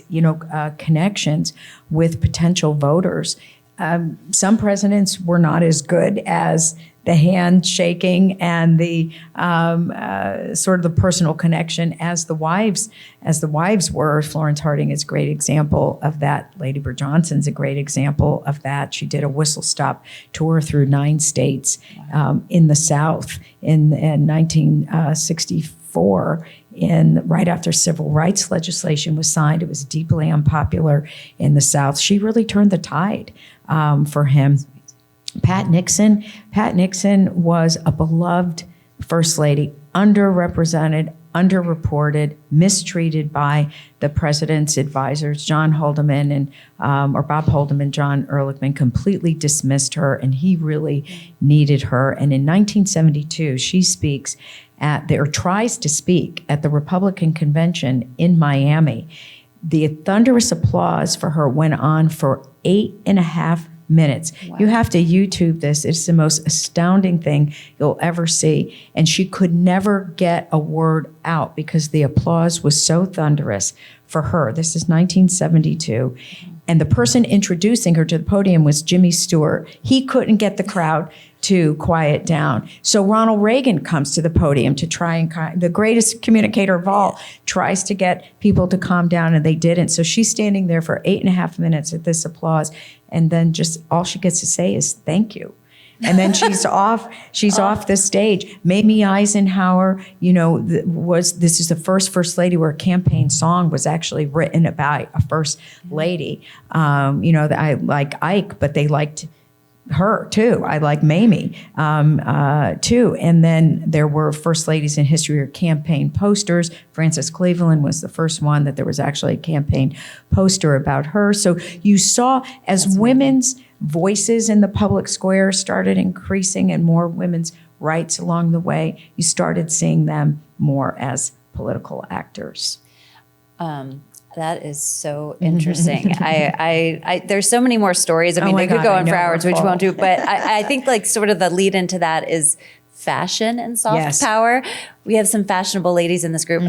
connections with potential voters. Some presidents were not as good as the handshaking and the sort of the personal connection as the wives were. Florence Harding is a great example of that. Lady Bird Johnson's a great example of that. She did a whistle stop tour through 9 states in the South in 1964. Right after civil rights legislation was signed, it was deeply unpopular in the South. She really turned the tide for him. Pat Nixon was a beloved first lady, underrepresented, underreported, mistreated by the president's advisors. John Haldeman or Bob Haldeman, John Ehrlichman completely dismissed her, and he really needed her. And in 1972, she speaks tries to speak at the Republican convention in Miami. The thunderous applause for her went on for 8.5 minutes. Wow. You have to YouTube this. It's the most astounding thing you'll ever see. And she could never get a word out because the applause was so thunderous for her. This is 1972. And the person introducing her to the podium was Jimmy Stewart. He couldn't get the crowd to quiet down. So Ronald Reagan comes to the podium to try and, the greatest communicator of all, tries to get people to calm down, and they didn't. So she's standing there for 8.5 minutes at this applause, and then just all she gets to say is thank you. And then she's off the stage. Mamie Eisenhower, this is the first lady where a campaign song was actually written about a first lady. I like Ike, but they liked her too. I like Mamie too. And then there were first ladies in history or campaign posters. Frances Cleveland was the first one that there was actually a campaign poster about her. So you saw as women's voices in the public square started increasing and more women's rights along the way, you started seeing them more as political actors. That is so interesting. I there's so many more stories. I mean, they could go on for hours, which we won't do. But I think like sort of the lead into that is fashion and soft power. We have some fashionable ladies in this group.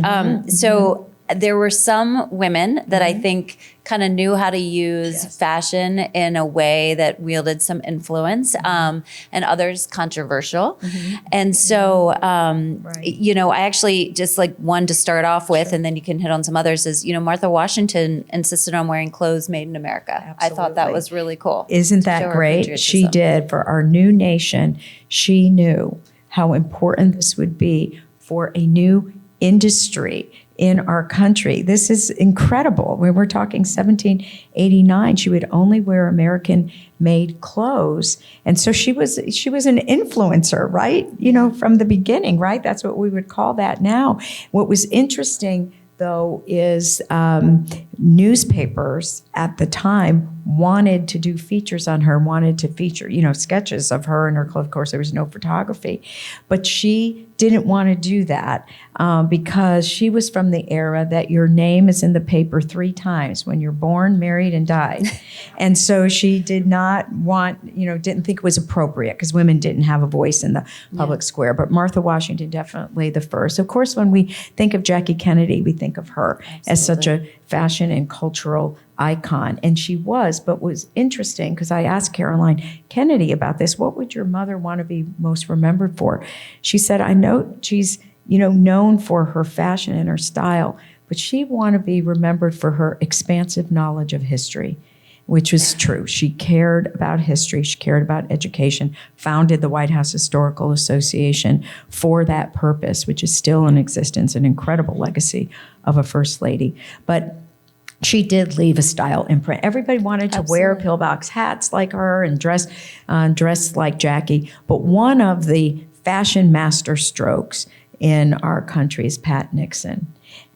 So there were some women that I think kind of knew how to use fashion in a way that wielded some influence, and others controversial. And so, I actually just like one to start off with, and then you can hit on some others is, Martha Washington insisted on wearing clothes made in America. Absolutely. I thought that was really cool. Isn't that great? She did. For our new nation, she knew how important this would be for a new industry in our country. This is incredible. When we're talking 1789, she would only wear American-made clothes. And so she was an influencer, right? From the beginning, right? That's what we would call that now. What was interesting, though, is newspapers at the time wanted to do features on her, wanted to feature, sketches of her and her clothes. Of course, there was no photography. But she didn't want to do that because she was from the era that your name is in the paper 3 times when you're born, married, and died. And so she did not want, didn't think it was appropriate because women didn't have a voice in the public square. But Martha Washington, definitely the first. Of course, when we think of Jackie Kennedy, we think of her as such a fashion and cultural icon. And she was, but was interesting because I asked Caroline Kennedy about this. What would your mother want to be most remembered for? She said, I know she's, known for her fashion and her style, but she'd want to be remembered for her expansive knowledge of history, which was true. She cared about history. She cared about education, founded the White House Historical Association for that purpose, which is still in existence, an incredible legacy of a first lady. But she did leave a style imprint. Everybody wanted to wear pillbox hats like her and dress like Jackie. But one of the fashion master strokes in our country is Pat Nixon.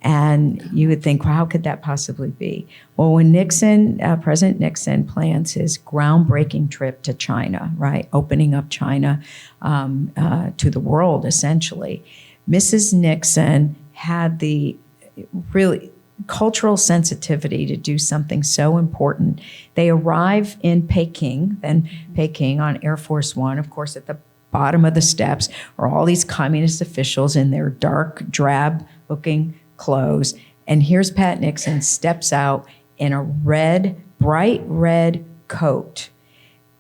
And you would think, well, how could that possibly be? Well, when President Nixon plans his groundbreaking trip to China, right, opening up China to the world, essentially, Mrs. Nixon had the really cultural sensitivity to do something so important. They arrive in Peking, then Peking on Air Force One, of course, at the bottom of the steps are all these communist officials in their dark, drab-looking clothes. And here's Pat Nixon steps out in a bright red coat.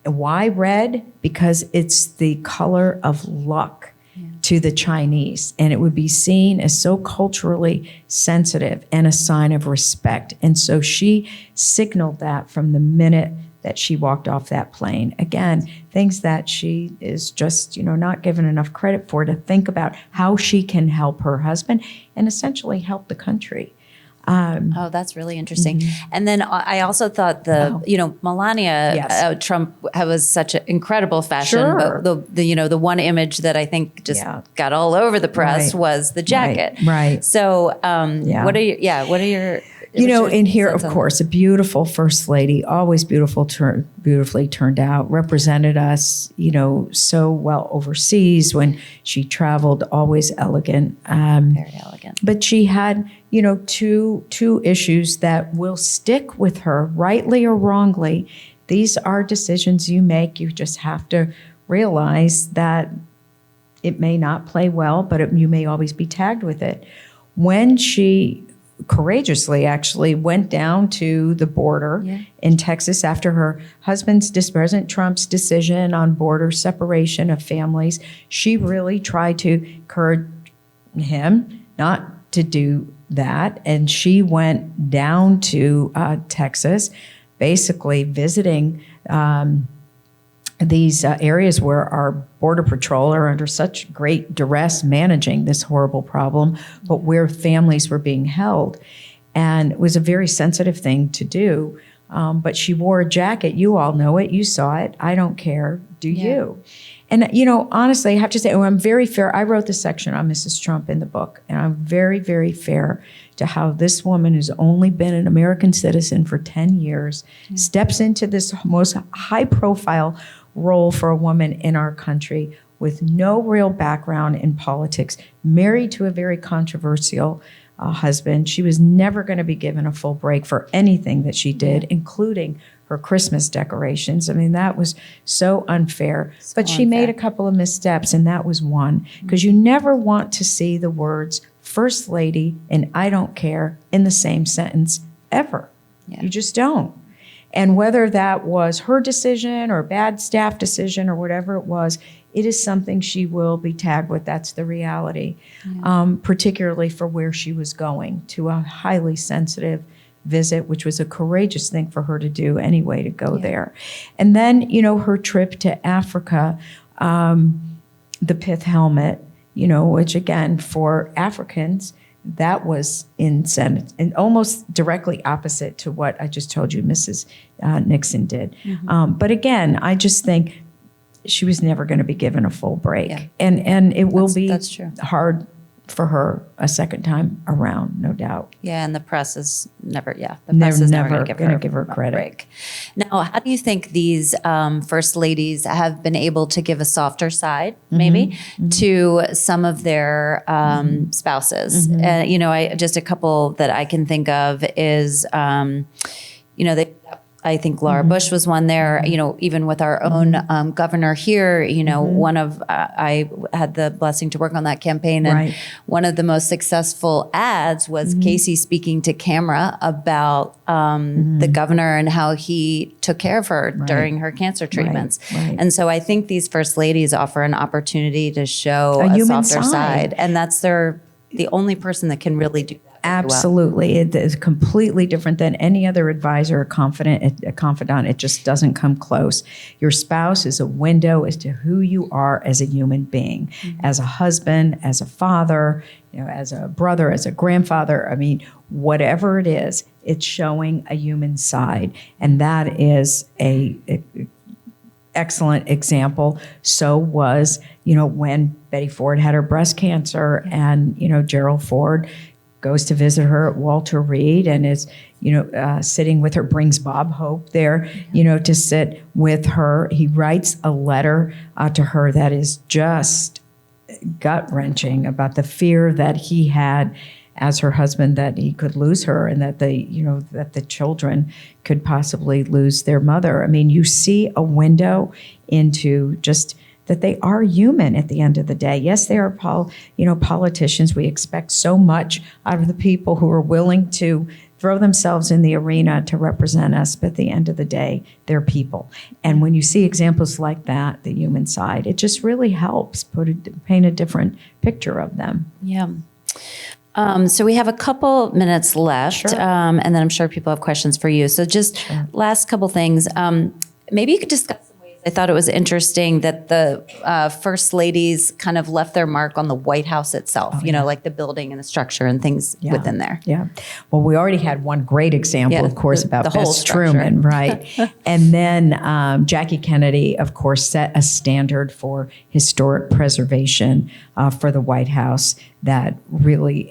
Why red? Because it's the color of luck to the Chinese. And it would be seen as so culturally sensitive and a sign of respect. And so she signaled that from the minute that she walked off that plane. Again, things that she is just, not given enough credit for, to think about how she can help her husband and essentially help the country. That's really interesting. And then I also thought Melania Yes. Trump was such an incredible fashion. Sure. But the one image that I think just got all over the press Right. was the jacket. Right. So what are your in here, sense of on course, a beautiful first lady, always beautifully turned out, represented us, so well overseas when she traveled, always elegant. very elegant? But she had, two issues that will stick with her, rightly or wrongly. These are decisions you make. You just have to realize that it may not play well, but you may always be tagged with it. When she courageously actually went down to the border in Texas after her husband's, President Trump's decision on border separation of families, she really tried to encourage him not to do that. And she went down to Texas, basically visiting these areas where our Border Patrol are under such great duress managing this horrible problem, but where families were being held. And it was a very sensitive thing to do. But she wore a jacket. You all know it. You saw it. I don't care. Do you? And, honestly, I have to say, I'm very fair. I wrote the section on Mrs. Trump in the book, and I'm very, very fair to how this woman who's only been an American citizen for 10 years steps into this most high-profile role for a woman in our country with no real background in politics, married to a very controversial husband. She was never going to be given a full break for anything that she did, including her Christmas decorations. I mean, that was so unfair. But she made a couple of missteps, and that was one. Because you never want to see the words First Lady and I don't care in the same sentence ever. You just don't. And whether that was her decision or bad staff decision or whatever it was, it is something she will be tagged with. That's the reality, particularly for where she was going, to a highly sensitive visit, which was a courageous thing for her to do anyway, to go there. And then, her trip to Africa, the pith helmet, which again, for Africans, that was incentive and almost directly opposite to what I just told you Mrs. Nixon did. But again, I just think she was never going to be given a full break. And it will be hard for her a second time around, no doubt. Yeah, and the press is never going to give her credit. Break. Now, how do you think these first ladies have been able to give a softer side, maybe, to some of their spouses? Just a couple that I can think of is, I think Laura Bush was one there, even with our own governor here, one of, I had the blessing to work on that campaign. And one of the most successful ads was Casey speaking to camera about the governor and how he took care of her during her cancer treatments. And so I think these first ladies offer an opportunity to show a softer side. And that's the only person that can really do that. Absolutely. It is completely different than any other advisor or confidant. It just doesn't come close. Your spouse is a window as to who you are as a human being, as a husband, as a father, as a brother, as a grandfather. I mean, whatever it is, it's showing a human side. And that is a excellent example. So was, when Betty Ford had her breast cancer and, Gerald Ford goes to visit her at Walter Reed and is, sitting with her, brings Bob Hope there, to sit with her. He writes a letter to her that is just gut-wrenching about the fear that he had as her husband, that he could lose her and that that the children could possibly lose their mother. I mean, you see a window into just that they are human at the end of the day. Yes, they are politicians. We expect so much out of the people who are willing to throw themselves in the arena to represent us, but at the end of the day, they're people. And when you see examples like that, the human side, it just really helps paint a different picture of them. Yeah. So we have a couple minutes left, and then I'm sure people have questions for you. So just last couple things. Maybe you could discuss some ways. I thought it was interesting that the first ladies kind of left their mark on the White House itself, like the building and the structure and things within there. Yeah. Well, we already had one great example, of course, about the whole Bess structure. Truman, right? And then Jackie Kennedy, of course, set a standard for historic preservation for the White House that really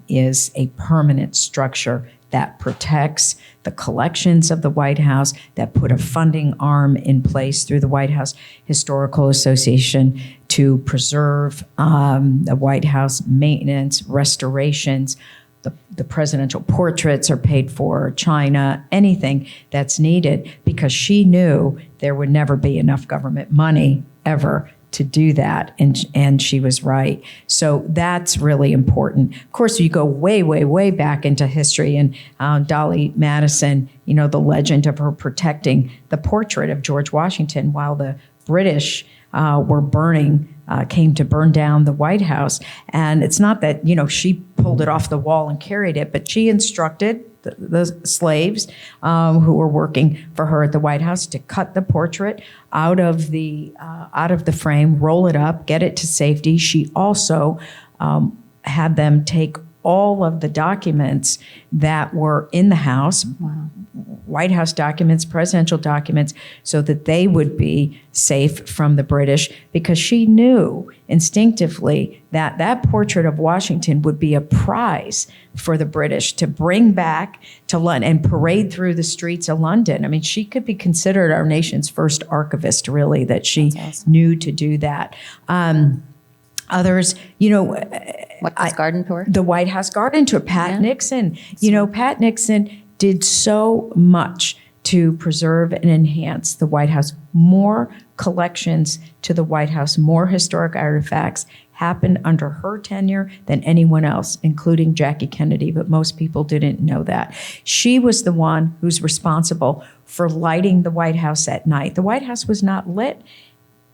is a permanent structure that protects the collections of the White House, that put a funding arm in place through the White House Historical Association to preserve the White House maintenance, restorations. The presidential portraits are paid for, China, anything that's needed, because she knew there would never be enough government money ever to do that, and she was right. So that's really important. Of course, you go way, way, way back into history, and Dolly Madison, the legend of her protecting the portrait of George Washington while the British came to burn down the White House. And it's not that, she pulled it off the wall and carried it, but she instructed the slaves who were working for her at the White House to cut the portrait out of the frame, roll it up, get it to safety. She also had them take all of the documents that were in the house, White House documents, presidential documents, so that they would be safe from the British, because she knew instinctively that that portrait of Washington would be a prize for the British to bring back to London and parade through the streets of London. I mean, she could be considered our nation's first archivist, really, that she knew to do that. Others, White House garden tour? The White House garden tour. Pat Nixon. Pat Nixon did so much to preserve and enhance the White House. More collections to the White House, more historic artifacts happened under her tenure than anyone else, including Jackie Kennedy, but most people didn't know that. She was the one who's responsible for lighting the White House at night. The White House was not lit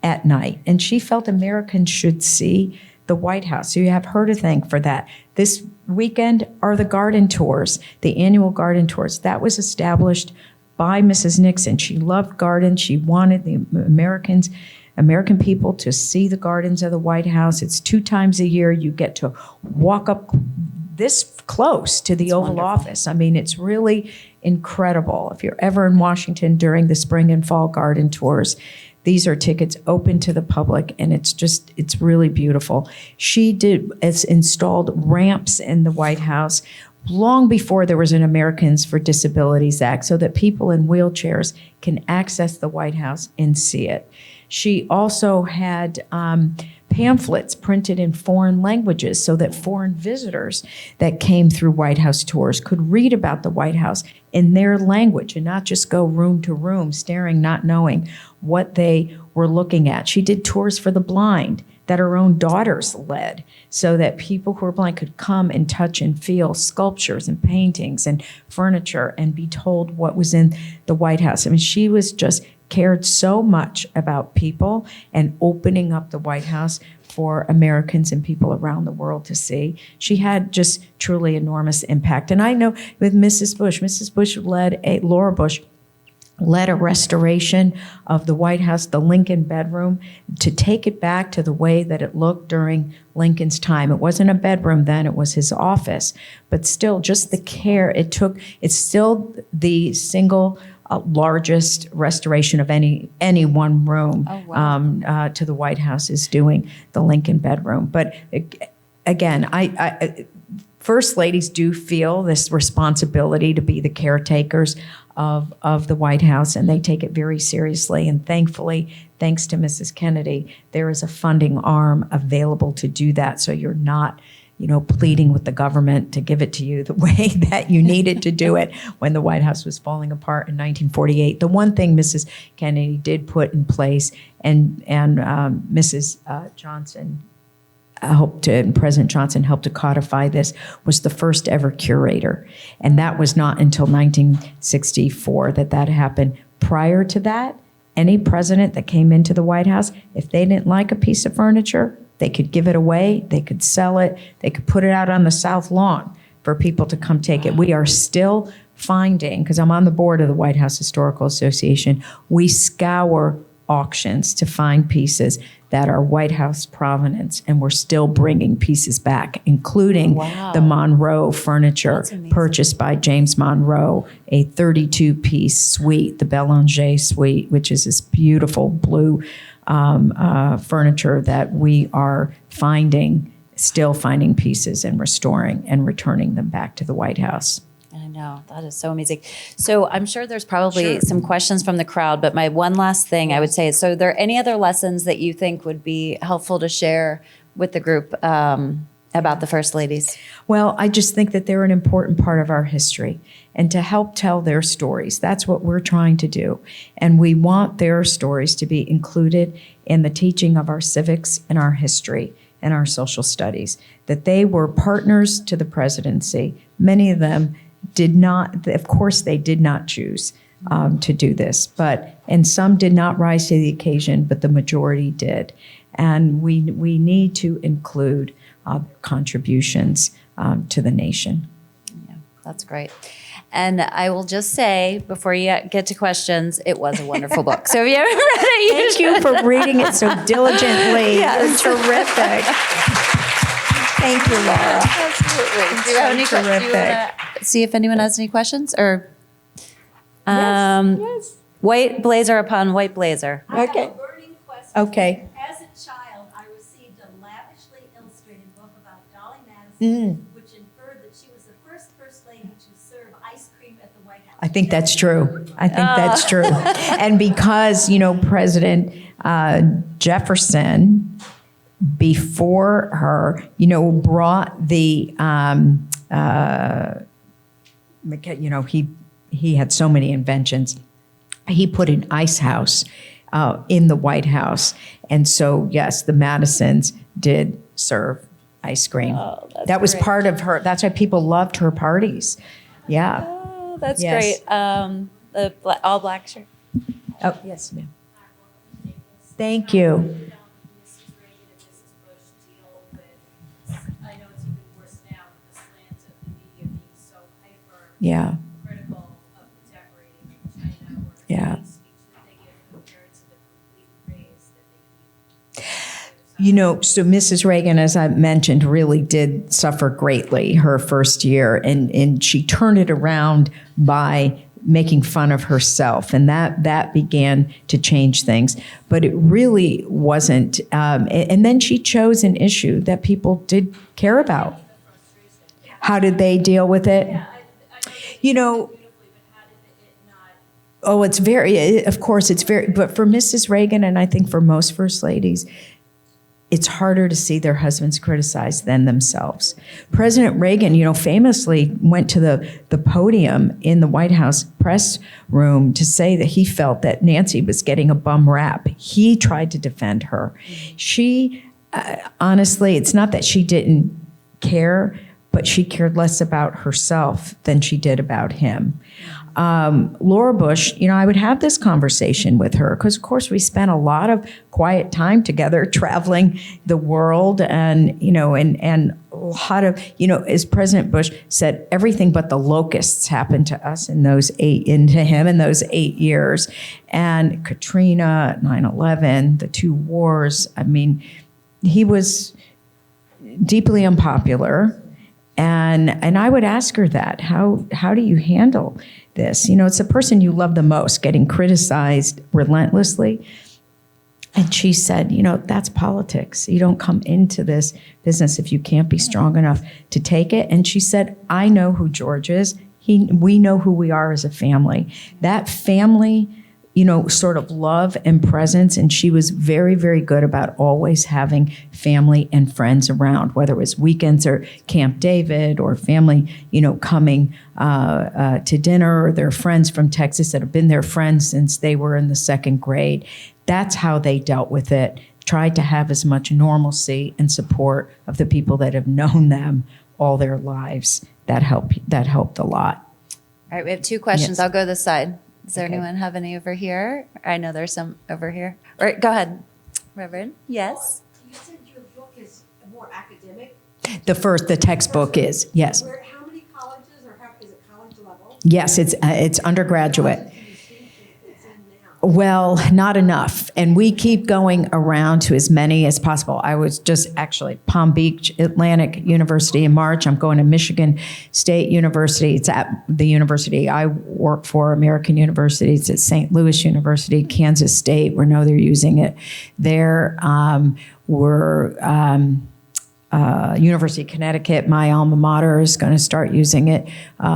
at night, and she felt Americans should see the White House. So you have her to thank for that. This weekend are the garden tours, the annual garden tours. That was established by Mrs. Nixon. She loved gardens. She wanted the American people to see the gardens of the White House. It's 2 times a year. You get to walk up this close to the Oval Office. I mean, it's really incredible. If you're ever in Washington during the spring and fall garden tours, these are tickets open to the public, and it's really beautiful. She installed ramps in the White House long before there was an Americans for Disabilities Act, so that people in wheelchairs can access the White House and see it. She also had pamphlets printed in foreign languages so that foreign visitors that came through White House tours could read about the White House in their language and not just go room to room staring, not knowing what they were looking at. She did tours for the blind that her own daughters led, so that people who are blind could come and touch and feel sculptures and paintings and furniture and be told what was in the White House. I mean, she was just cared so much about people and opening up the White House for Americans and people around the world to see. She had just truly enormous impact. And I know with Mrs. Bush Laura Bush led a restoration of the White House, the Lincoln bedroom, to take it back to the way that it looked during Lincoln's time. It wasn't a bedroom then, it was his office. But still, just the care it took, it's still the single largest restoration of any one room to the White House is doing the Lincoln bedroom. But again, First ladies do feel this responsibility to be the caretakers of the White House, and they take it very seriously. And thankfully, thanks to Mrs. Kennedy, there is a funding arm available to do that. So you're not, pleading with the government to give it to you the way that you needed to do it when the White House was falling apart in 1948. The one thing Mrs. Kennedy did put in place, and Mrs. Johnson and President Johnson helped to codify this, was the first ever curator. And that was not until 1964 that happened. Prior to that, any president that came into the White House, if they didn't like a piece of furniture, they could give it away, they could sell it, they could put it out on the South Lawn for people to come take it. We are still finding, because I'm on the board of the White House Historical Association, we scour auctions to find pieces that are White House provenance, and we're still bringing pieces back, including the Monroe furniture purchased by James Monroe, a 32-piece suite, the Belanger suite, which is this beautiful blue furniture that we are still finding pieces and restoring and returning them back to the White House. I know, that is so amazing. So I'm sure there's probably some questions from the crowd, but my one last thing I would say is, so are there any other lessons that you think would be helpful to share with the group about the First Ladies? Well, I just think that they're an important part of our history, and to help tell their stories. That's what we're trying to do. And we want their stories to be included in the teaching of our civics and our history and our social studies, that they were partners to the presidency. Many of them did not, of course, they did not choose to do this, and some did not rise to the occasion, but the majority did. And we need to include contributions to the nation. Yeah, that's great. And I will just say, before you get to questions, it was a wonderful book. So if you haven't read it, Thank you for reading it so diligently. Yes. You're terrific. Thank you, Lara. Absolutely. Do you have any questions? Do you want to see if anyone has any questions? Or Yes. white blazer upon white blazer. Okay. I have a burning question. Okay. As a child, I received a lavishly illustrated book about Dolly Madison, which inferred that she was the first lady to serve ice cream at the White House. I think that's true. That's true. And because, President Jefferson, before her, brought the, he had so many inventions. He put an ice house in the White House. And so, yes, the Madisons did serve ice cream. Oh, that's that was great. part of her. That's why people loved her parties. Yeah. Oh, that's Yes. great. The all black shirt. Oh, yes, ma'am. Thank you. Mrs. Reagan and Mrs. Bush deal with, I know it's even worse now with the slant of the media being so hyper Yeah. critical of the decorating of China or Yeah. the speech that they give compared to the complete praise that they give. So Mrs. Reagan, as I mentioned, really did suffer greatly her first year, and she turned it around by making fun of herself, and that began to change things. But it really wasn't. And then she chose an issue that people did care about. How did they deal with it? Oh, it's very, of course, but for Mrs. Reagan, and I think for most First Ladies, it's harder to see their husbands criticized than themselves. President Reagan, famously went to the podium in the White House press room to say that he felt that Nancy was getting a bum rap. He tried to defend her. She, honestly, it's not that she didn't care, but she cared less about herself than she did about him. Laura Bush, I would have this conversation with her because, of course, we spent a lot of quiet time together traveling the world, and a lot of, as President Bush said, everything but the locusts happened to us to him in those 8 years. And Katrina, 9/11, the two wars. I mean, he was deeply unpopular. And I would ask her that, how do you handle this? It's the person you love the most getting criticized relentlessly. And she said, that's politics. You don't come into this business if you can't be strong enough to take it. And she said, I know who George is. We know who we are as a family. That family, sort of love and presence. And she was very, very good about always having family and friends around, whether it was weekends or Camp David or family, coming to dinner, or their friends from Texas that have been their friends since they were in the second grade. That's how they dealt with it. Tried to have as much normalcy and support of the people that have known them all their lives. That helped a lot. All right, we have two questions. Yes. I'll go this side. Does Okay. anyone have any over here? I know there's some over here. All right, go ahead, Reverend. Yes. You said your book is more academic. The textbook is, yes. How many colleges, or is it college level? Yes, it's undergraduate. Do you think it's in now? Well, not enough. And we keep going around to as many as possible. I was just actually Palm Beach Atlantic University in March. I'm going to Michigan State University. It's at the university I work for, American University. It's at St. Louis University, Kansas State. We know they're using it there. University of Connecticut, my alma mater, is going to start using it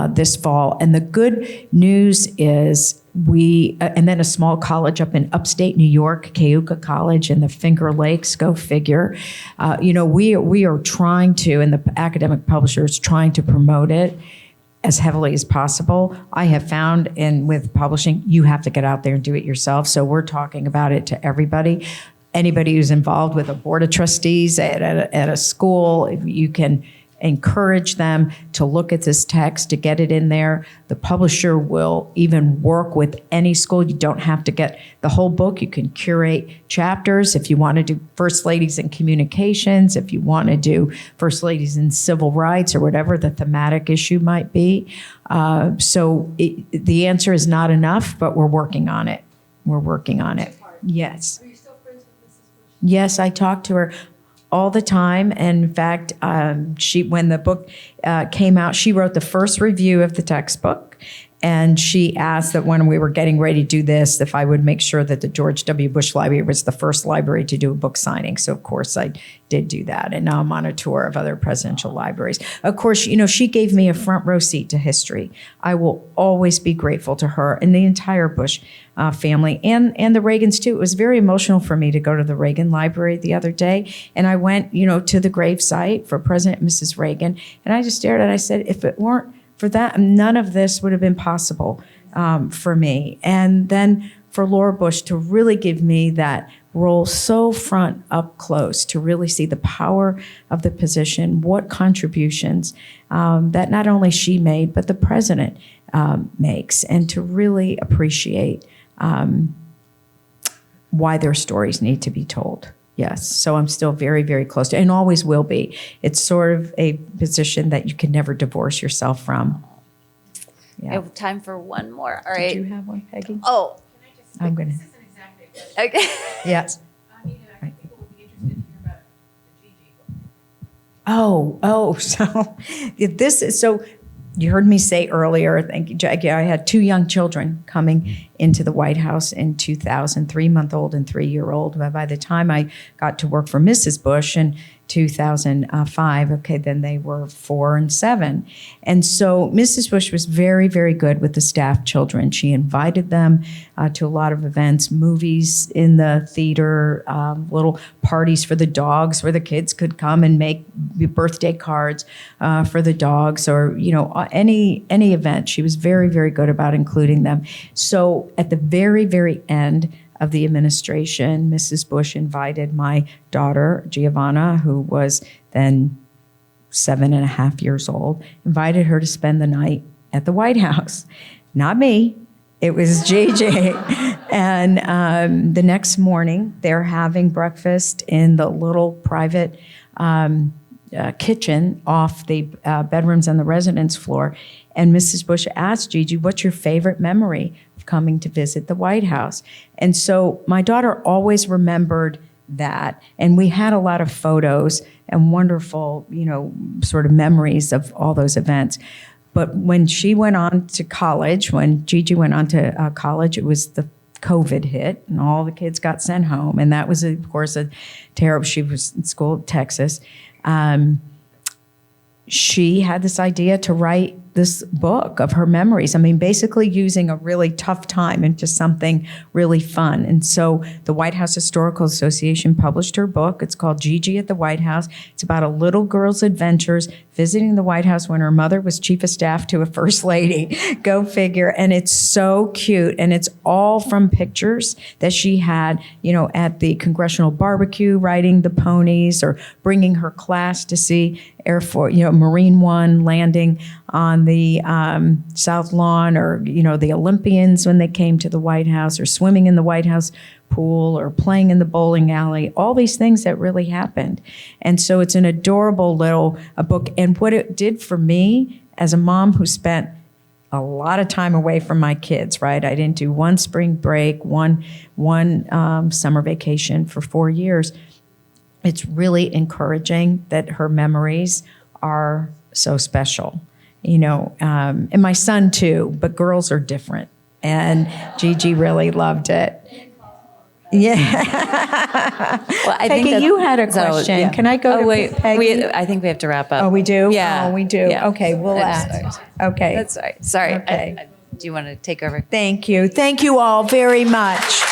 this fall. And the good news is and then a small college up in upstate New York, Cayuga College in the Finger Lakes, go figure. We are trying to, and the academic publishers trying to promote it as heavily as possible. I have found, and with publishing, you have to get out there and do it yourself. So we're talking about it to everybody. Anybody who's involved with a board of trustees at a school, if you can encourage them to look at this text, to get it in there. The publisher will even work with any school. You don't have to get the whole book. You can curate chapters. If you want to do First Ladies in Communications, if you want to do First Ladies in Civil Rights, or whatever the thematic issue might be. The answer is not enough, but we're working on it. We're working on it. Yes. Are you still friends with Mrs. Bush? Yes, I talk to her all the time. And in fact, when the book came out, she wrote the first review of the textbook. And she asked that when we were getting ready to do this, if I would make sure that the George W. Bush Library was the first library to do a book signing. So, of course, I did do that. And now I'm on a tour of other presidential libraries. Of course, she gave me a front row seat to history. I will always be grateful to her and the entire Bush family and the Reagans, too. It was very emotional for me to go to the Reagan Library the other day. And I went, to the gravesite for President and Mrs. Reagan. And I just stared at it. I said, if it weren't for that, none of this would have been possible for me. And then for Laura Bush to really give me that role so front up close, to really see the power of the position, what contributions that not only she made, but the president makes, and to really appreciate why their stories need to be told. Yes, so I'm still very, very close to, and always will be. It's sort of a position that you can never divorce yourself from. I Yeah. have time for one more. All Did you right. have one, Peggy? Oh, I'm gonna. This isn't exactly a question. okay. Yes. Anita, I think people would be interested to hear about the Gigi book. So you heard me say earlier, thank you, Jackie, I had two young children coming into the White House in 2000, 3-month-old and 3-year-old. But by the time I got to work for Mrs. Bush in 2005, then they were 4 and 7. And so Mrs. Bush was very, very good with the staff children. She invited them to a lot of events, movies in the theater, little parties for the dogs where the kids could come and make birthday cards for the dogs, or any event. She was very, very good about including them. So at the very, very end of the administration, Mrs. Bush invited my daughter, Giovanna, who was then 7.5 years old, invited her to spend the night at the White House. Not me, it was Gigi. And the next morning, they're having breakfast in the little private kitchen off the bedrooms on the residence floor. And Mrs. Bush asked Gigi, what's your favorite memory of coming to visit the White House? And so my daughter always remembered that. And we had a lot of photos and wonderful, sort of memories of all those events. But when she went on to college, when Gigi went on to college, it was the COVID hit and all the kids got sent home. And that was, of course, a terrible, she was in school in Texas. She had this idea to write this book of her memories. I mean, basically using a really tough time into something really fun. And so the White House Historical Association published her book. It's called Gigi at the White House. It's about a little girl's adventures visiting the White House when her mother was chief of staff to a first lady. Go figure. And it's so cute. And it's all from pictures that she had, you know, at the congressional barbecue, riding the ponies, or bringing her class to see Air Force, you know, Marine One landing on the South Lawn, or, you know, the Olympians when they came to the White House, or swimming in the White House pool, or playing in the bowling alley, all these things that really happened. And so it's an adorable little book. And what it did for me as a mom who spent a lot of time away from my kids, right? I didn't do one spring break, one summer vacation for 4 years. It's really encouraging that her memories are so special, you know, and my son too, but girls are different. And Gigi really loved it. Yeah. Well, I Peggy, think you had a question. yeah. Can I go to wait, Peggy? I think we have to wrap up. Oh, we do? Yeah. Oh, we do. Yeah. Okay, we'll ask. Okay. That's right. Sorry. Okay. Do you want to take over? Thank you. Thank you all very much.